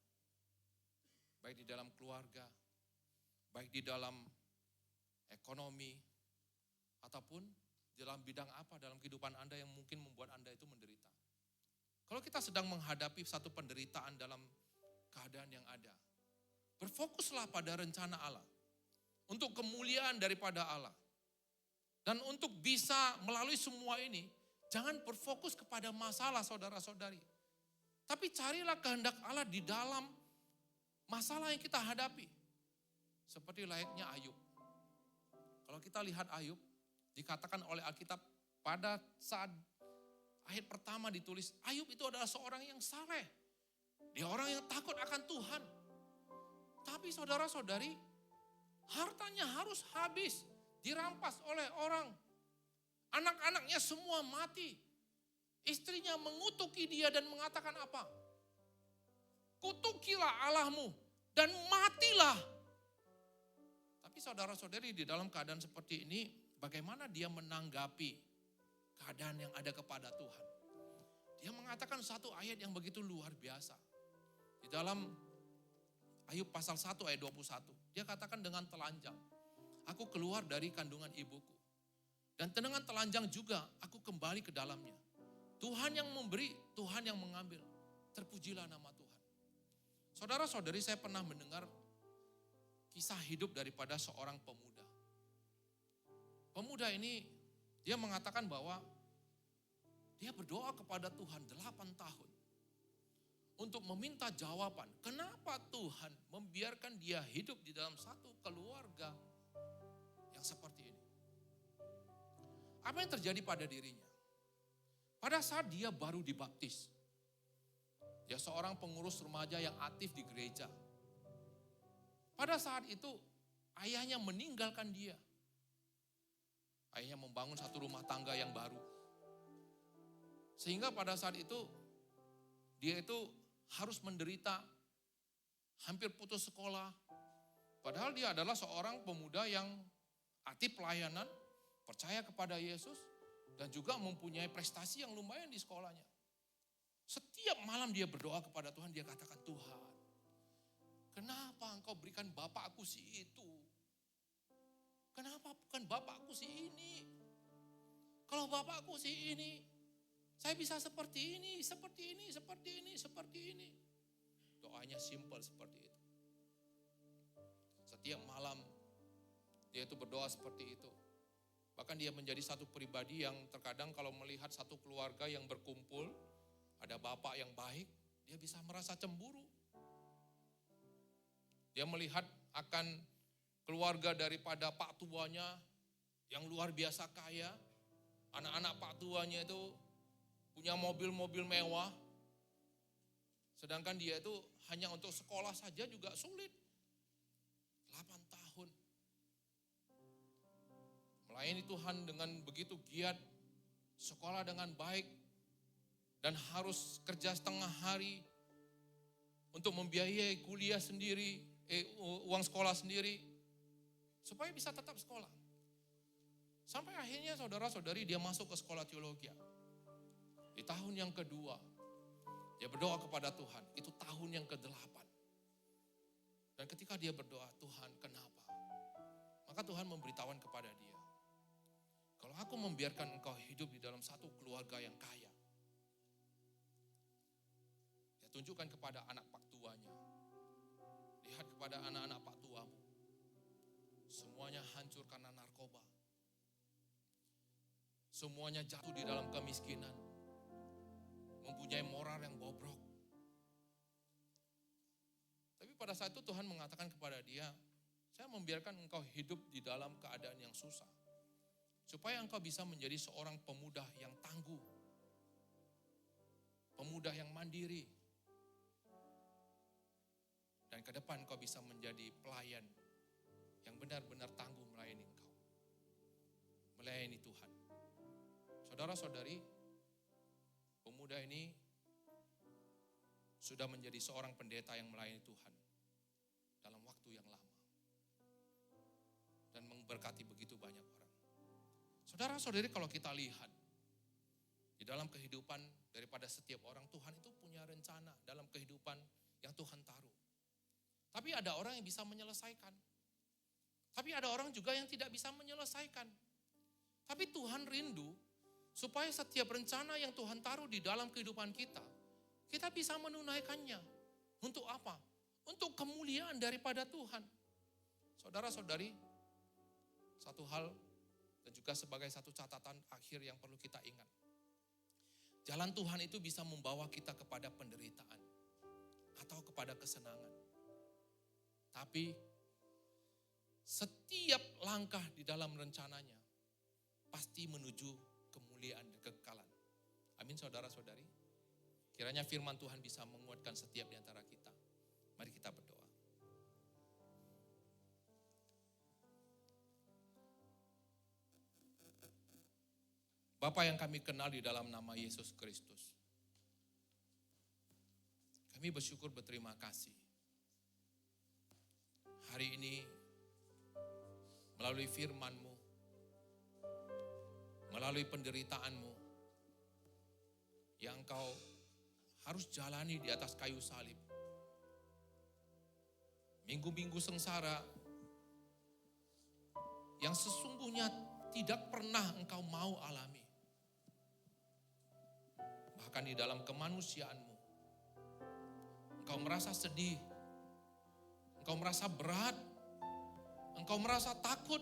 Baik di dalam keluarga, baik di dalam ekonomi, ataupun dalam bidang apa dalam kehidupan Anda yang mungkin membuat Anda itu menderita. Kalau kita sedang menghadapi satu penderitaan dalam keadaan yang ada, berfokuslah pada rencana Allah, untuk kemuliaan daripada Allah. Dan untuk bisa melalui semua ini, jangan berfokus kepada masalah saudara-saudari. Tapi carilah kehendak Allah di dalam masalah yang kita hadapi. Seperti layaknya Ayub. Kalau kita lihat Ayub, dikatakan oleh Alkitab pada saat ayat pertama ditulis, Ayub itu adalah seorang yang saleh. Dia orang yang takut akan Tuhan. Tapi saudara-saudari, hartanya harus habis, dirampas oleh orang. Anak-anaknya semua mati. Istrinya mengutuki dia dan mengatakan apa? Kutukilah Allahmu dan matilah. Tapi saudara-saudari di dalam keadaan seperti ini, bagaimana dia menanggapi keadaan yang ada kepada Tuhan? Dia mengatakan satu ayat yang begitu luar biasa. Di dalam Ayub pasal 1 ayat 21. Dia katakan dengan telanjang, aku keluar dari kandungan ibuku. Dan dengan telanjang juga aku kembali ke dalamnya. Tuhan yang memberi, Tuhan yang mengambil. Terpujilah nama Tuhan. Saudara-saudari, saya pernah mendengar kisah hidup daripada seorang pemuda. Pemuda ini, dia mengatakan bahwa dia berdoa kepada Tuhan 8 tahun. Untuk meminta jawaban, kenapa Tuhan membiarkan dia hidup di dalam satu keluarga yang seperti ini. Apa yang terjadi pada dirinya? Pada saat dia baru dibaptis, dia seorang pengurus remaja yang aktif di gereja. Pada saat itu, ayahnya meninggalkan dia. Ayahnya membangun satu rumah tangga yang baru. Sehingga pada saat itu, dia itu harus menderita, hampir putus sekolah. Padahal dia adalah seorang pemuda yang aktif pelayanan, percaya kepada Yesus, dan juga mempunyai prestasi yang lumayan di sekolahnya. Setiap malam dia berdoa kepada Tuhan, dia katakan, Tuhan, kenapa engkau berikan bapakku si itu? Kenapa bukan bapakku si ini? Kalau bapakku si ini, saya bisa seperti ini, seperti ini, seperti ini, seperti ini. Doanya simpel seperti itu. Setiap malam dia itu berdoa seperti itu. Bahkan dia menjadi satu pribadi yang terkadang kalau melihat satu keluarga yang berkumpul, ada bapak yang baik, dia bisa merasa cemburu. Dia melihat akan keluarga daripada pak tuanya yang luar biasa kaya. Anak-anak pak tuanya itu punya mobil-mobil mewah, sedangkan dia itu hanya untuk sekolah saja juga sulit. 8 tahun. Melayani Tuhan dengan begitu giat, sekolah dengan baik, dan harus kerja setengah hari untuk membiayai kuliah sendiri, uang sekolah sendiri, supaya bisa tetap sekolah. Sampai akhirnya saudara-saudari dia masuk ke sekolah teologi. Di tahun yang kedua, dia berdoa kepada Tuhan. Itu tahun yang ke-8. Dan ketika dia berdoa, Tuhan kenapa? Maka Tuhan memberitahukan kepada dia, kalau aku membiarkan engkau hidup di dalam satu keluarga yang kaya, dia tunjukkan kepada anak pak tuanya. Lihat kepada anak-anak pak tuamu. Semuanya hancur karena narkoba. Semuanya jatuh di dalam kemiskinan. Mempunyai moral yang bobrok. Tapi pada saat itu Tuhan mengatakan kepada dia, saya membiarkan engkau hidup di dalam keadaan yang susah. Supaya engkau bisa menjadi seorang pemuda yang tangguh. pemuda yang mandiri. Dan ke depan kau bisa menjadi pelayan yang benar-benar tangguh melayani engkau. Melayani Tuhan. Saudara-saudari, pemuda ini sudah menjadi seorang pendeta yang melayani Tuhan dalam waktu yang lama. Dan memberkati begitu banyak orang. Saudara-saudari, kalau kita lihat di dalam kehidupan daripada setiap orang, Tuhan itu punya rencana dalam kehidupan yang Tuhan taruh. Tapi ada orang yang bisa menyelesaikan. Tapi ada orang juga yang tidak bisa menyelesaikan. Tapi Tuhan rindu supaya setiap rencana yang Tuhan taruh di dalam kehidupan kita, kita bisa menunaikannya. Untuk apa? Untuk kemuliaan daripada Tuhan. Saudara-saudari, satu hal dan juga sebagai satu catatan akhir yang perlu kita ingat. Jalan Tuhan itu bisa membawa kita kepada penderitaan atau kepada kesenangan. Tapi setiap langkah di dalam rencananya pasti menuju kemuliaan dan kekekalan. Amin, saudara-saudari. Kiranya firman Tuhan bisa menguatkan setiap di antara kita. Mari kita berdoa. Bapa yang kami kenal di dalam nama Yesus Kristus, kami bersyukur berterima kasih. Hari ini melalui firman-Mu, melalui penderitaan-Mu yang Engkau harus jalani di atas kayu salib. Minggu-minggu sengsara yang sesungguhnya tidak pernah Engkau mau alami. Bahkan di dalam kemanusiaan-Mu, Engkau merasa sedih, Engkau merasa berat, Engkau merasa takut,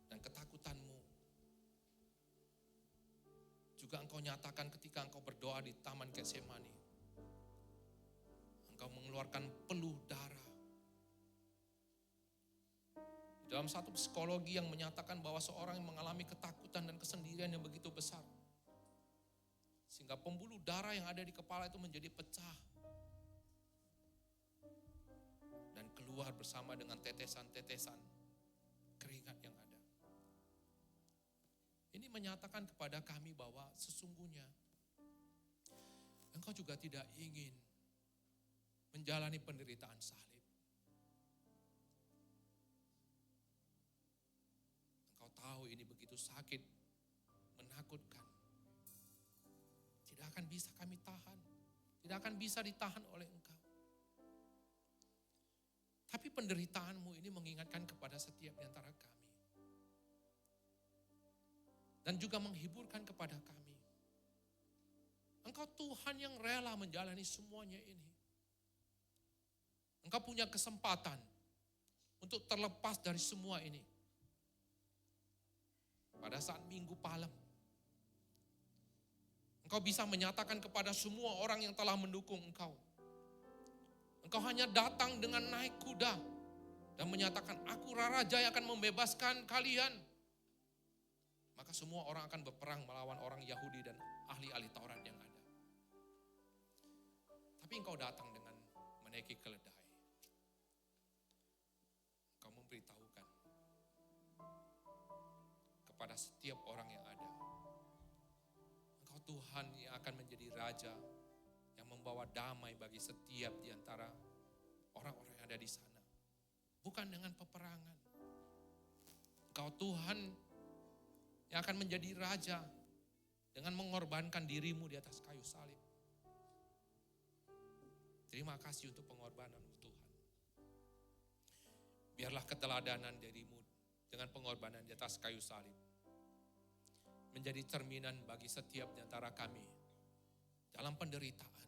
dan ketakutan-Mu juga Engkau nyatakan ketika Engkau berdoa di Taman Getsemani. Engkau mengeluarkan peluh darah. Dalam satu psikologi yang menyatakan bahwa seorang yang mengalami ketakutan dan kesendirian yang begitu besar, sehingga pembuluh darah yang ada di kepala itu menjadi pecah dan keluar bersama dengan tetesan-tetesan keringat yang ada. Ini menyatakan kepada kami bahwa sesungguhnya Engkau juga tidak ingin menjalani penderitaan salib. Engkau tahu ini begitu sakit, menakutkan. Tidak akan bisa kami tahan. Tidak akan bisa ditahan oleh Engkau. Tapi penderitaan-Mu ini mengingatkan kepada setiap di antara kami. Dan juga menghiburkan kepada kami. Engkau Tuhan yang rela menjalani semuanya ini. Engkau punya kesempatan untuk terlepas dari semua ini. Pada saat Minggu malam, Engkau bisa menyatakan kepada semua orang yang telah mendukung Engkau. Engkau hanya datang dengan naik kuda dan menyatakan, aku Raja yang akan membebaskan kalian. Maka semua orang akan berperang melawan orang Yahudi dan ahli-ahli Taurat yang ada. Tapi Engkau datang dengan menaiki keledai. Engkau memberitahukan kepada setiap orang yang ada, Engkau Tuhan yang akan menjadi Raja yang membawa damai bagi setiap di antara orang-orang yang ada di sana. Bukan dengan peperangan. Engkau Tuhan yang akan menjadi Raja dengan mengorbankan dirimu di atas kayu salib. Terima kasih untuk pengorbanan-Mu Tuhan. Biarlah keteladanan darimu dengan pengorbanan di atas kayu salib menjadi cerminan bagi setiap di antara kami dalam penderitaan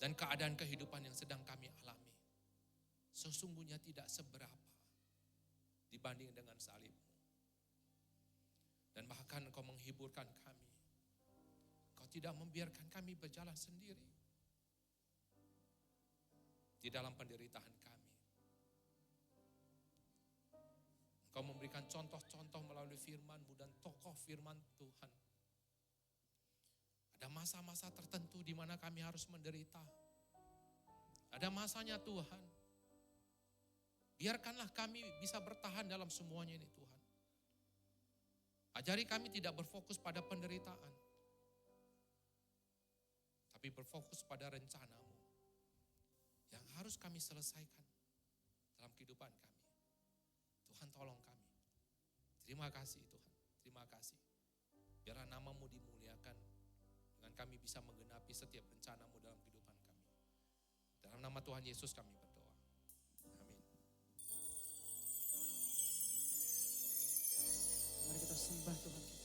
dan keadaan kehidupan yang sedang kami alami. Sesungguhnya tidak seberapa dibanding dengan salib-Mu. Dan bahkan Engkau menghiburkan kami. Engkau tidak membiarkan kami berjalan sendiri di dalam penderitaan kami. Engkau memberikan contoh-contoh melalui firman-Mu dan tokoh firman Tuhan. Ada masa-masa tertentu di mana kami harus menderita. Ada masanya Tuhan. Biarkanlah kami bisa bertahan dalam semuanya ini Tuhan. Ajari kami tidak berfokus pada penderitaan. Tapi berfokus pada rencana-Mu. Yang harus kami selesaikan dalam kehidupan kami. Tuhan tolong kami. Terima kasih Tuhan. Terima kasih. Biarlah nama-Mu dimuliakan. Dengan kami bisa menggenapi setiap rencana-Mu dalam kehidupan kami. Dalam nama Tuhan Yesus kami berdoa. Amin. Mari kita sembah Tuhan kita.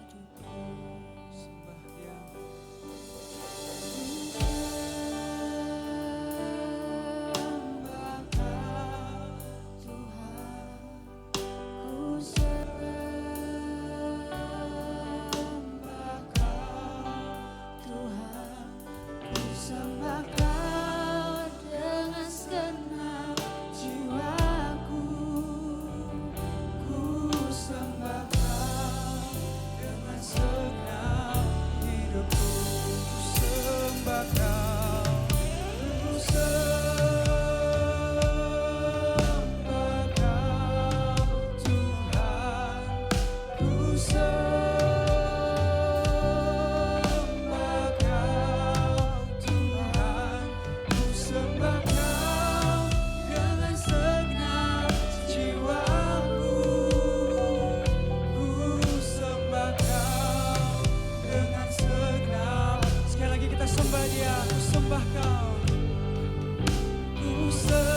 Sembah Dia. Sekali lagi kita sembah Dia, ku sembah Kau. Ku sembah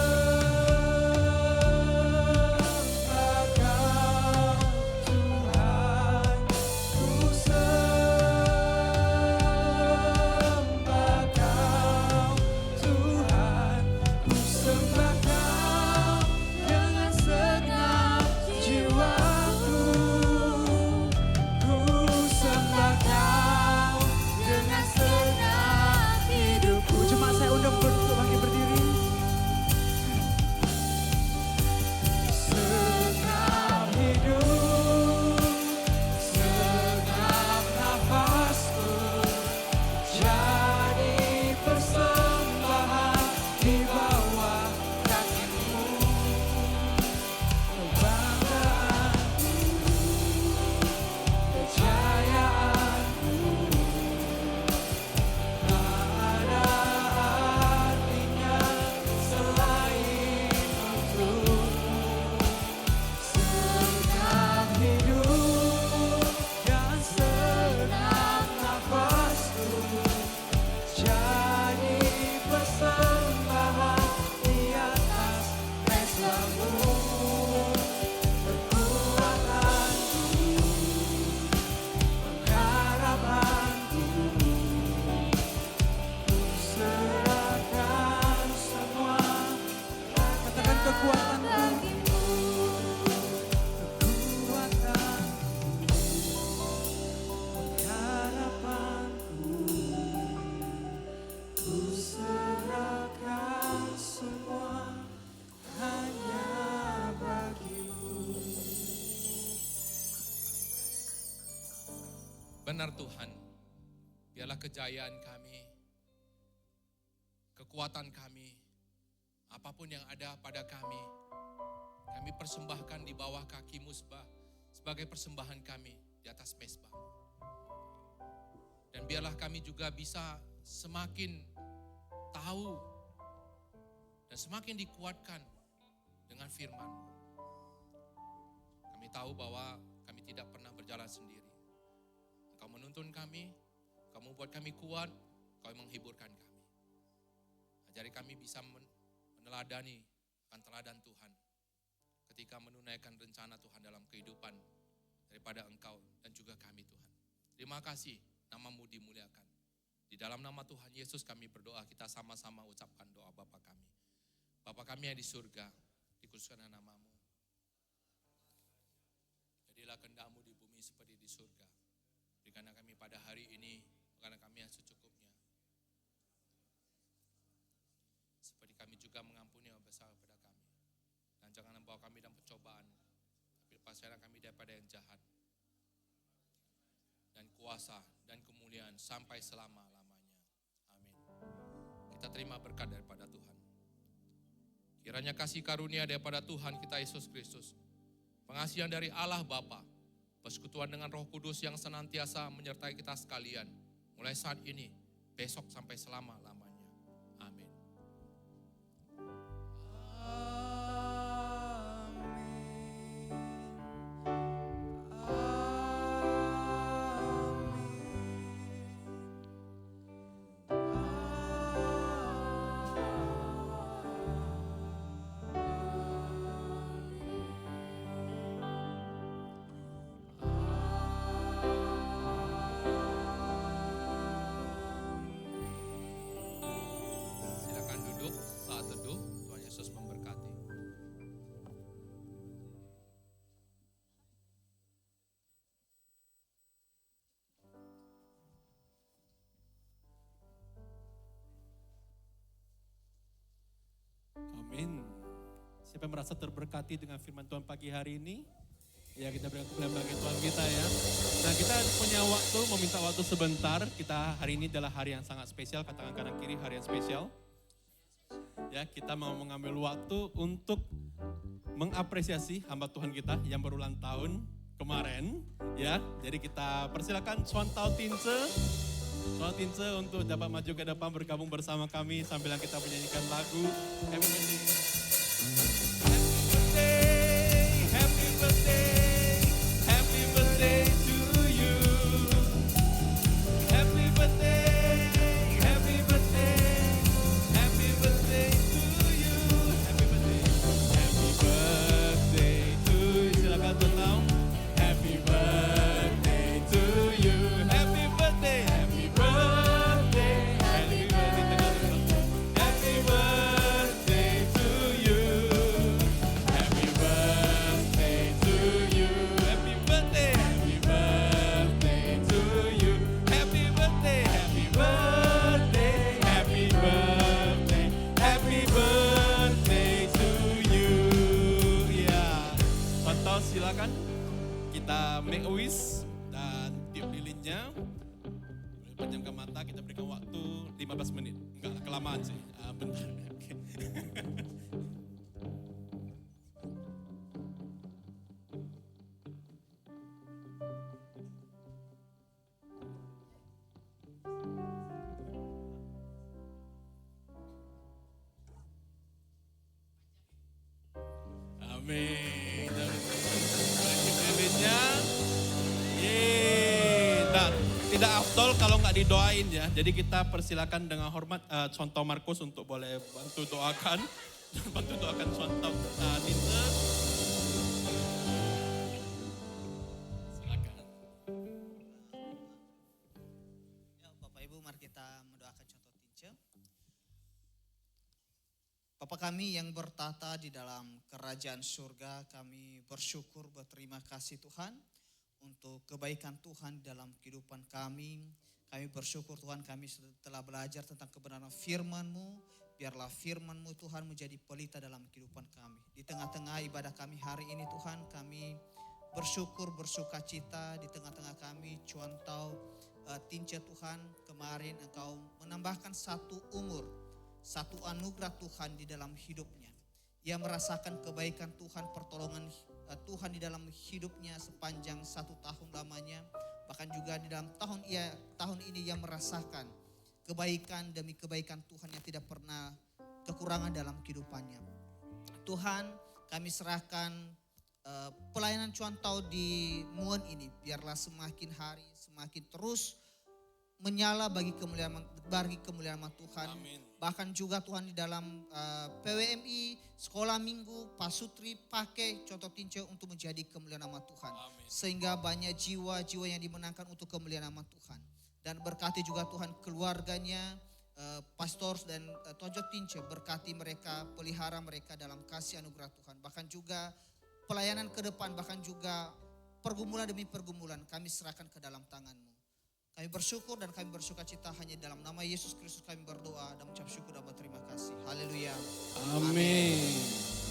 Kau, Tuhan. Ku sembah Kau, Tuhan. Ku sembah Kau dengan segenap jiwaku. Ku sembah Kau dengan segenap hidupku. Jemaat saya undang untuk bangkit berdiri. Segenap hidup, segenap nafasku, jadi persembahan di bawah kaki-Mu. Kebanggaanku, kejayaanku, tak ada artinya selain untukmu. Segenap hidup dan segenap nafasku, jadi persembahan di atas resamu. Kekuatanku, pengharapanku, ku serahkan semua. Katakan kekuatanku, kekuatanku, pengharapanku, ku serahkan semua hanya bagi-Mu. Benar Tuhan, biarlah kejayaan kami, kekuatan kami, apapun yang ada pada kami persembahkan di bawah kaki-Mu sebagai persembahan kami di atas mezbah. Dan biarlah kami juga bisa semakin tahu dan semakin dikuatkan dengan firman-Mu. Kami tahu bahwa kami tidak pernah berjalan sendiri. Engkau menuntun kami, Engkau membuat kami kuat, Engkau menghiburkan kami. Ajari kami bisa meneladani akan teladan Tuhan ketika menunaikan rencana Tuhan dalam kehidupan daripada Engkau dan juga kami Tuhan. Terima kasih, nama-Mu dimuliakan. Di dalam nama Tuhan Yesus kami berdoa, kita sama-sama ucapkan doa Bapa kami. Bapa kami yang di surga, dikuduskanlah nama-Mu. Jadilah kehendak-Mu di bumi seperti di surga. Berikanlah kami pada hari ini, berikanlah kami yang secukupnya. Seperti kami juga mengampuni yang bersalah kepada kami. Dan jangan membawa kami dalam pencobaan, tapi lepaskanlah kami daripada yang jahat. Dan kuasa dan kemuliaan sampai selama-lamanya. Amin. Kita terima berkat daripada Tuhan. Kiranya kasih karunia daripada Tuhan kita Yesus Kristus, pengasihan dari Allah Bapa, persekutuan dengan Roh Kudus yang senantiasa menyertai kita sekalian, mulai saat ini, besok sampai selama-lamanya. Amin. Silakan duduk saat teduh. Tuhan Yesus memberkati. Amin. Siapa yang merasa terberkati dengan firman Tuhan pagi hari ini? Ya, kita berikan kemuliaan bagi Tuhan kita ya. Nah, kita punya waktu, meminta waktu sebentar. Kita hari ini adalah hari yang sangat spesial, katakan kanan kiri, hari yang spesial. Ya, kita mau mengambil waktu untuk mengapresiasi hamba Tuhan kita yang berulang tahun kemarin. Ya, jadi kita persilakan Swantau Tince. Swantau Tince untuk dapat maju ke depan bergabung bersama kami sambil kita menyanyikan lagu Happy Birthday. Happy birthday, happy birthday to you. Happy birthday, happy birthday, happy birthday to you. Happy birthday, happy birthday to you. Silakan Swantau. Happy birthday to you. Happy birthday, happy birthday, happy birthday. Happy birthday to you. Happy birthday to you. Happy birthday, happy birthday to you. Happy birthday, happy birthday, happy birthday, happy birthday to you. Ya, Swantau silakan kita make a wish dan tiup lilinnya. Boleh pejamkan mata, kita berikan waktu 15 menit. Enggak lah, kelamaan sih. Bentar. Oke. Amin. Lilinnya. Dan tidak afdol kalau nggak didoain ya. Jadi kita persilakan dengan hormat Swantau Markus untuk boleh bantu doakan. Bantu doakan Swantau Tince. Silakan. Ya, Bapak Ibu, mari kita mendoakan Swantau Tince. Bapa kami yang bertata di dalam kerajaan surga, kami bersyukur, berterima kasih Tuhan untuk kebaikan Tuhan dalam kehidupan kami. Kami bersyukur Tuhan, kami telah belajar tentang kebenaran firman-Mu. Biarlah firman-Mu Tuhan menjadi pelita dalam kehidupan kami. Di tengah-tengah ibadah kami hari ini Tuhan, kami bersyukur, bersuka cita di tengah-tengah kami. Swantau Tince Tuhan, kemarin Engkau menambahkan satu umur, satu anugerah Tuhan di dalam hidupnya. Ia merasakan kebaikan Tuhan, pertolongan Tuhan di dalam hidupnya sepanjang 1 tahun lamanya. Bahkan juga di dalam tahun ini ia merasakan kebaikan demi kebaikan Tuhan yang tidak pernah kekurangan dalam kehidupannya. Tuhan, kami serahkan pelayanan Swantau di Muon ini. Biarlah semakin hari semakin terus menyala bagi kemuliaan nama Tuhan. Bahkan juga Tuhan di dalam PWMI, sekolah minggu, pasutri pakai contoh tince untuk menjadi kemuliaan nama Tuhan. Sehingga banyak jiwa-jiwa yang dimenangkan untuk kemuliaan nama Tuhan. Dan berkati juga Tuhan keluarganya, pastor dan Tonjok Tince, berkati mereka, pelihara mereka dalam kasih anugerah Tuhan. Bahkan juga pelayanan ke depan, bahkan juga pergumulan demi pergumulan kami serahkan ke dalam tangan-Mu. Kami bersyukur dan kami bersuka cita hanya dalam nama Yesus Kristus kami berdoa dan mengucap syukur dan berterima kasih. Haleluya. Amin.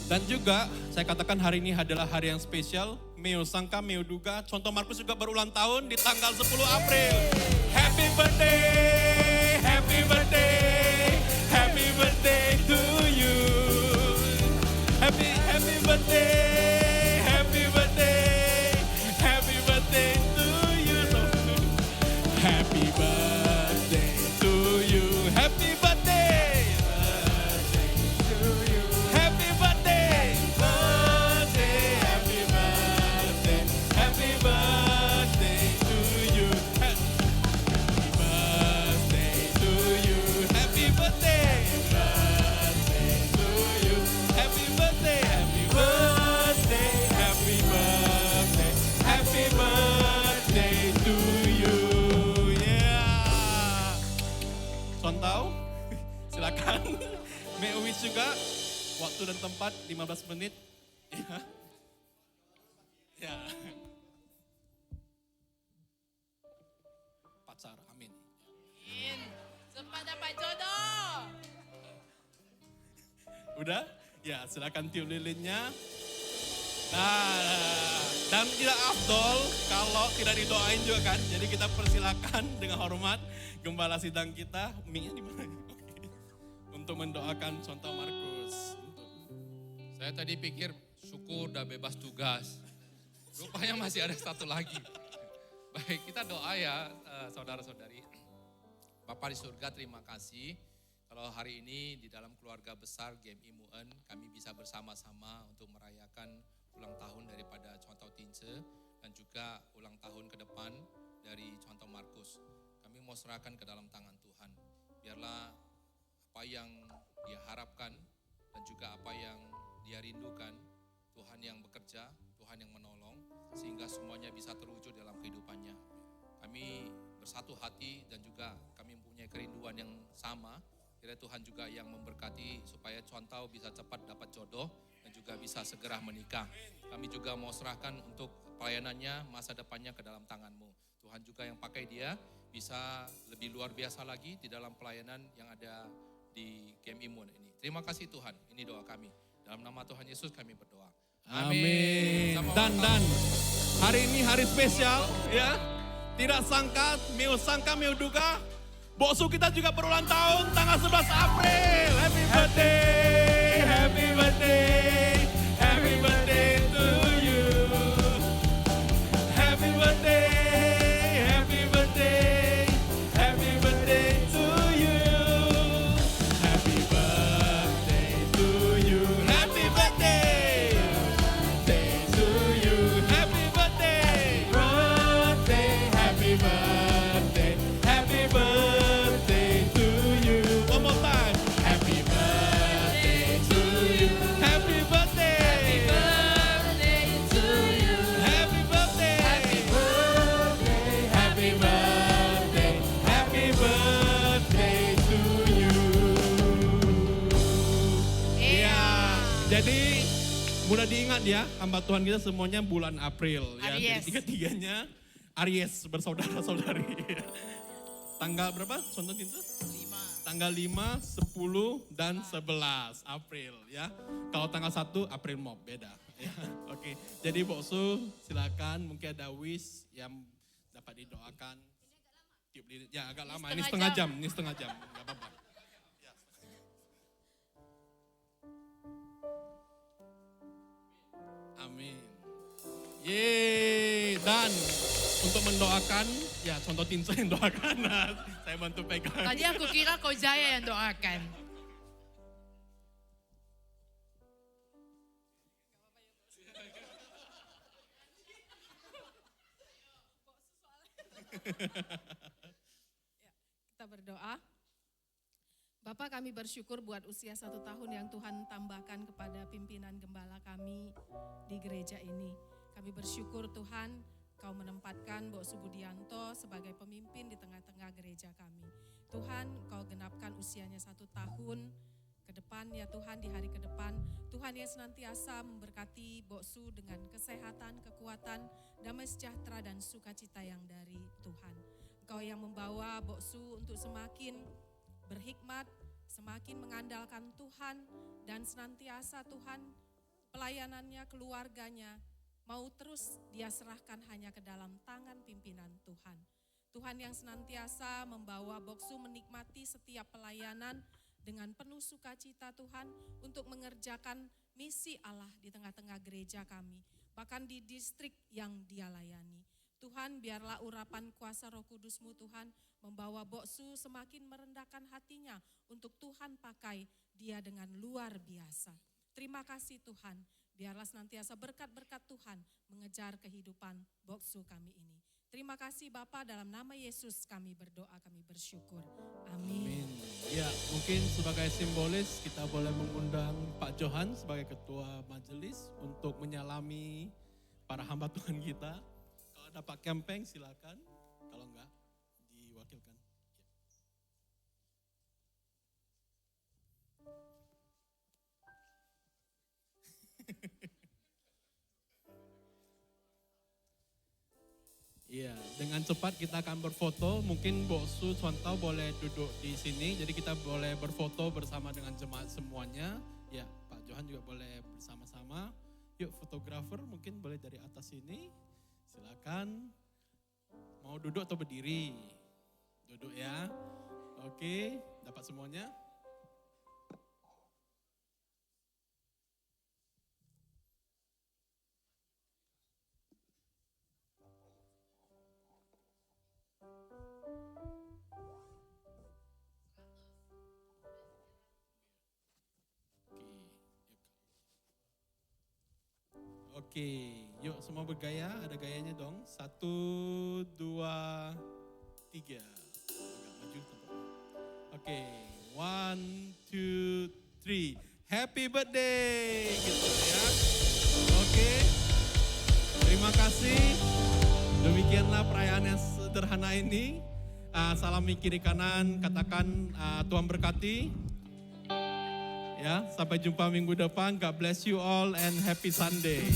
Dan juga saya katakan hari ini adalah hari yang spesial. Meo sangka, meo duga. Contoh Markus juga berulang tahun di tanggal 10 April. Happy birthday, happy birthday, happy birthday to you. Happy birthday, happy birthday, happy birthday to you. Happy birthday to you. Happy birthday. Happy birthday. Happy birthday. Happy birthday to you. Happy birthday to you. Happy birthday. To you. Happy birthday. Happy birthday. Happy birthday. Happy birthday to you. Contoh, silakan. May wish juga waktu dan tempat 15 menit. Ya. Pacar, amin. Sempat dapat jodoh. Udah? Ya, silakan tiup lilinnya. Nah, dan tidak afdol kalau tidak didoain juga kan. Jadi kita persilakan dengan hormat gembala sidang kita, mic-nya di mana? Oke. Untuk mendoakan contoh Markus. Saya tadi pikir syukur udah bebas tugas. Rupanya masih ada satu lagi. Baik, kita doa ya saudara-saudari. Bapa di surga, terima kasih. Kalau hari ini di dalam keluarga besar GMI MUN kami bisa bersama-sama untuk merayakan ulang tahun daripada Contoh Tince dan juga ulang tahun ke depan dari Contoh Markus. Kami mau serahkan ke dalam tangan Tuhan. Biarlah apa yang dia harapkan dan juga apa yang dia rindukan, Tuhan yang bekerja, Tuhan yang menolong, sehingga semuanya bisa terwujud dalam kehidupannya. Kami bersatu hati dan juga kami mempunyai kerinduan yang sama. Kiranya Tuhan juga yang memberkati supaya Contoh bisa cepat dapat jodoh dan juga bisa segera menikah. Kami juga mau serahkan untuk pelayanannya, masa depannya ke dalam tangan-Mu. Tuhan juga yang pakai dia bisa lebih luar biasa lagi di dalam pelayanan yang ada di GMI MUN ini. Terima kasih Tuhan, ini doa kami. Dalam nama Tuhan Yesus kami berdoa. Amin. Sama Dan hari ini hari spesial ya. Tidak sangka, meu duga. Boksu kita juga berulang tahun tanggal 11 April. Happy birthday, happy birthday, happy birthday to you. Happy birthday, happy birthday, happy birthday to you. Happy birthday to you. Happy birthday, day to you. Happy birthday, happy birthday, happy birthday to you. One more time. Happy birthday to you. Happy birthday. Happy birthday to you. Happy birthday. Happy birthday. Happy birthday. Happy birthday to you. Iya. Jadi mudah diingat ya, hamba Tuhan kita semuanya bulan April ya. Jadi Aries. tiga-tiganya Aries bersaudara-saudari. Tanggal berapa? Contoh itu? 5. Tanggal 5, 10, dan 11 April ya. Kalau tanggal 1 April Mop, beda. Ya, oke, jadi Boksu silakan mungkin ada wish yang dapat didoakan. Tiup lilin. Ya agak lama, ini setengah jam. Ini setengah jam, gak apa-apa. Ya. Amin. Yeay, dan untuk mendoakan, ya contoh Tinso yang doakan, nah, saya bantu pegang. Tadi aku kira kau Jaya yang doakan. Pertama kami bersyukur buat usia 1 tahun yang Tuhan tambahkan kepada pimpinan gembala kami di gereja ini. Kami bersyukur Tuhan, Kau menempatkan Bok Subudianto sebagai pemimpin di tengah-tengah gereja kami. Tuhan, Kau genapkan usianya 1 tahun ke depan ya Tuhan, di hari ke depan. Tuhan yang senantiasa memberkati Bok Su dengan kesehatan, kekuatan, damai sejahtera dan sukacita yang dari Tuhan. Engkau yang membawa Bok Su untuk semakin berhikmat, semakin mengandalkan Tuhan, dan senantiasa Tuhan pelayanannya, keluarganya, mau terus dia serahkan hanya ke dalam tangan pimpinan Tuhan. Tuhan yang senantiasa membawa Bok Su menikmati setiap pelayanan dengan penuh sukacita Tuhan untuk mengerjakan misi Allah di tengah-tengah gereja kami, bahkan di distrik yang dia layani. Tuhan, biarlah urapan kuasa Roh Kudus-Mu Tuhan membawa Bok Su semakin merendahkan hatinya untuk Tuhan pakai dia dengan luar biasa. Terima kasih Tuhan, biarlah senantiasa berkat-berkat Tuhan mengejar kehidupan Bok Su kami ini. Terima kasih Bapa, dalam nama Yesus kami berdoa, kami bersyukur. Amin. Ya, mungkin sebagai simbolis kita boleh mengundang Pak Johan sebagai ketua majelis untuk menyalami para hamba Tuhan kita. Kalau ada Pak Kempeng silakan, kalau enggak diwakilkan. Iya, dengan cepat kita akan berfoto. Mungkin Bok Su Swantau boleh duduk di sini. Jadi kita boleh berfoto bersama dengan jemaat semuanya. Ya, Pak Johan juga boleh bersama-sama. Yuk, fotografer mungkin boleh dari atas sini. Silakan. Mau duduk atau berdiri? Duduk ya. Oke, dapat semuanya. Oke, yuk semua bergaya, ada gayanya dong. 1, 2, 3. Agak maju. Oke, 1, 2, 3. Happy birthday, gitu ya. Oke, terima kasih. Demikianlah perayaan yang sederhana ini. Salami kiri kanan, katakan Tuhan berkati. Ya, sampai jumpa minggu depan. God bless you all and happy Sunday.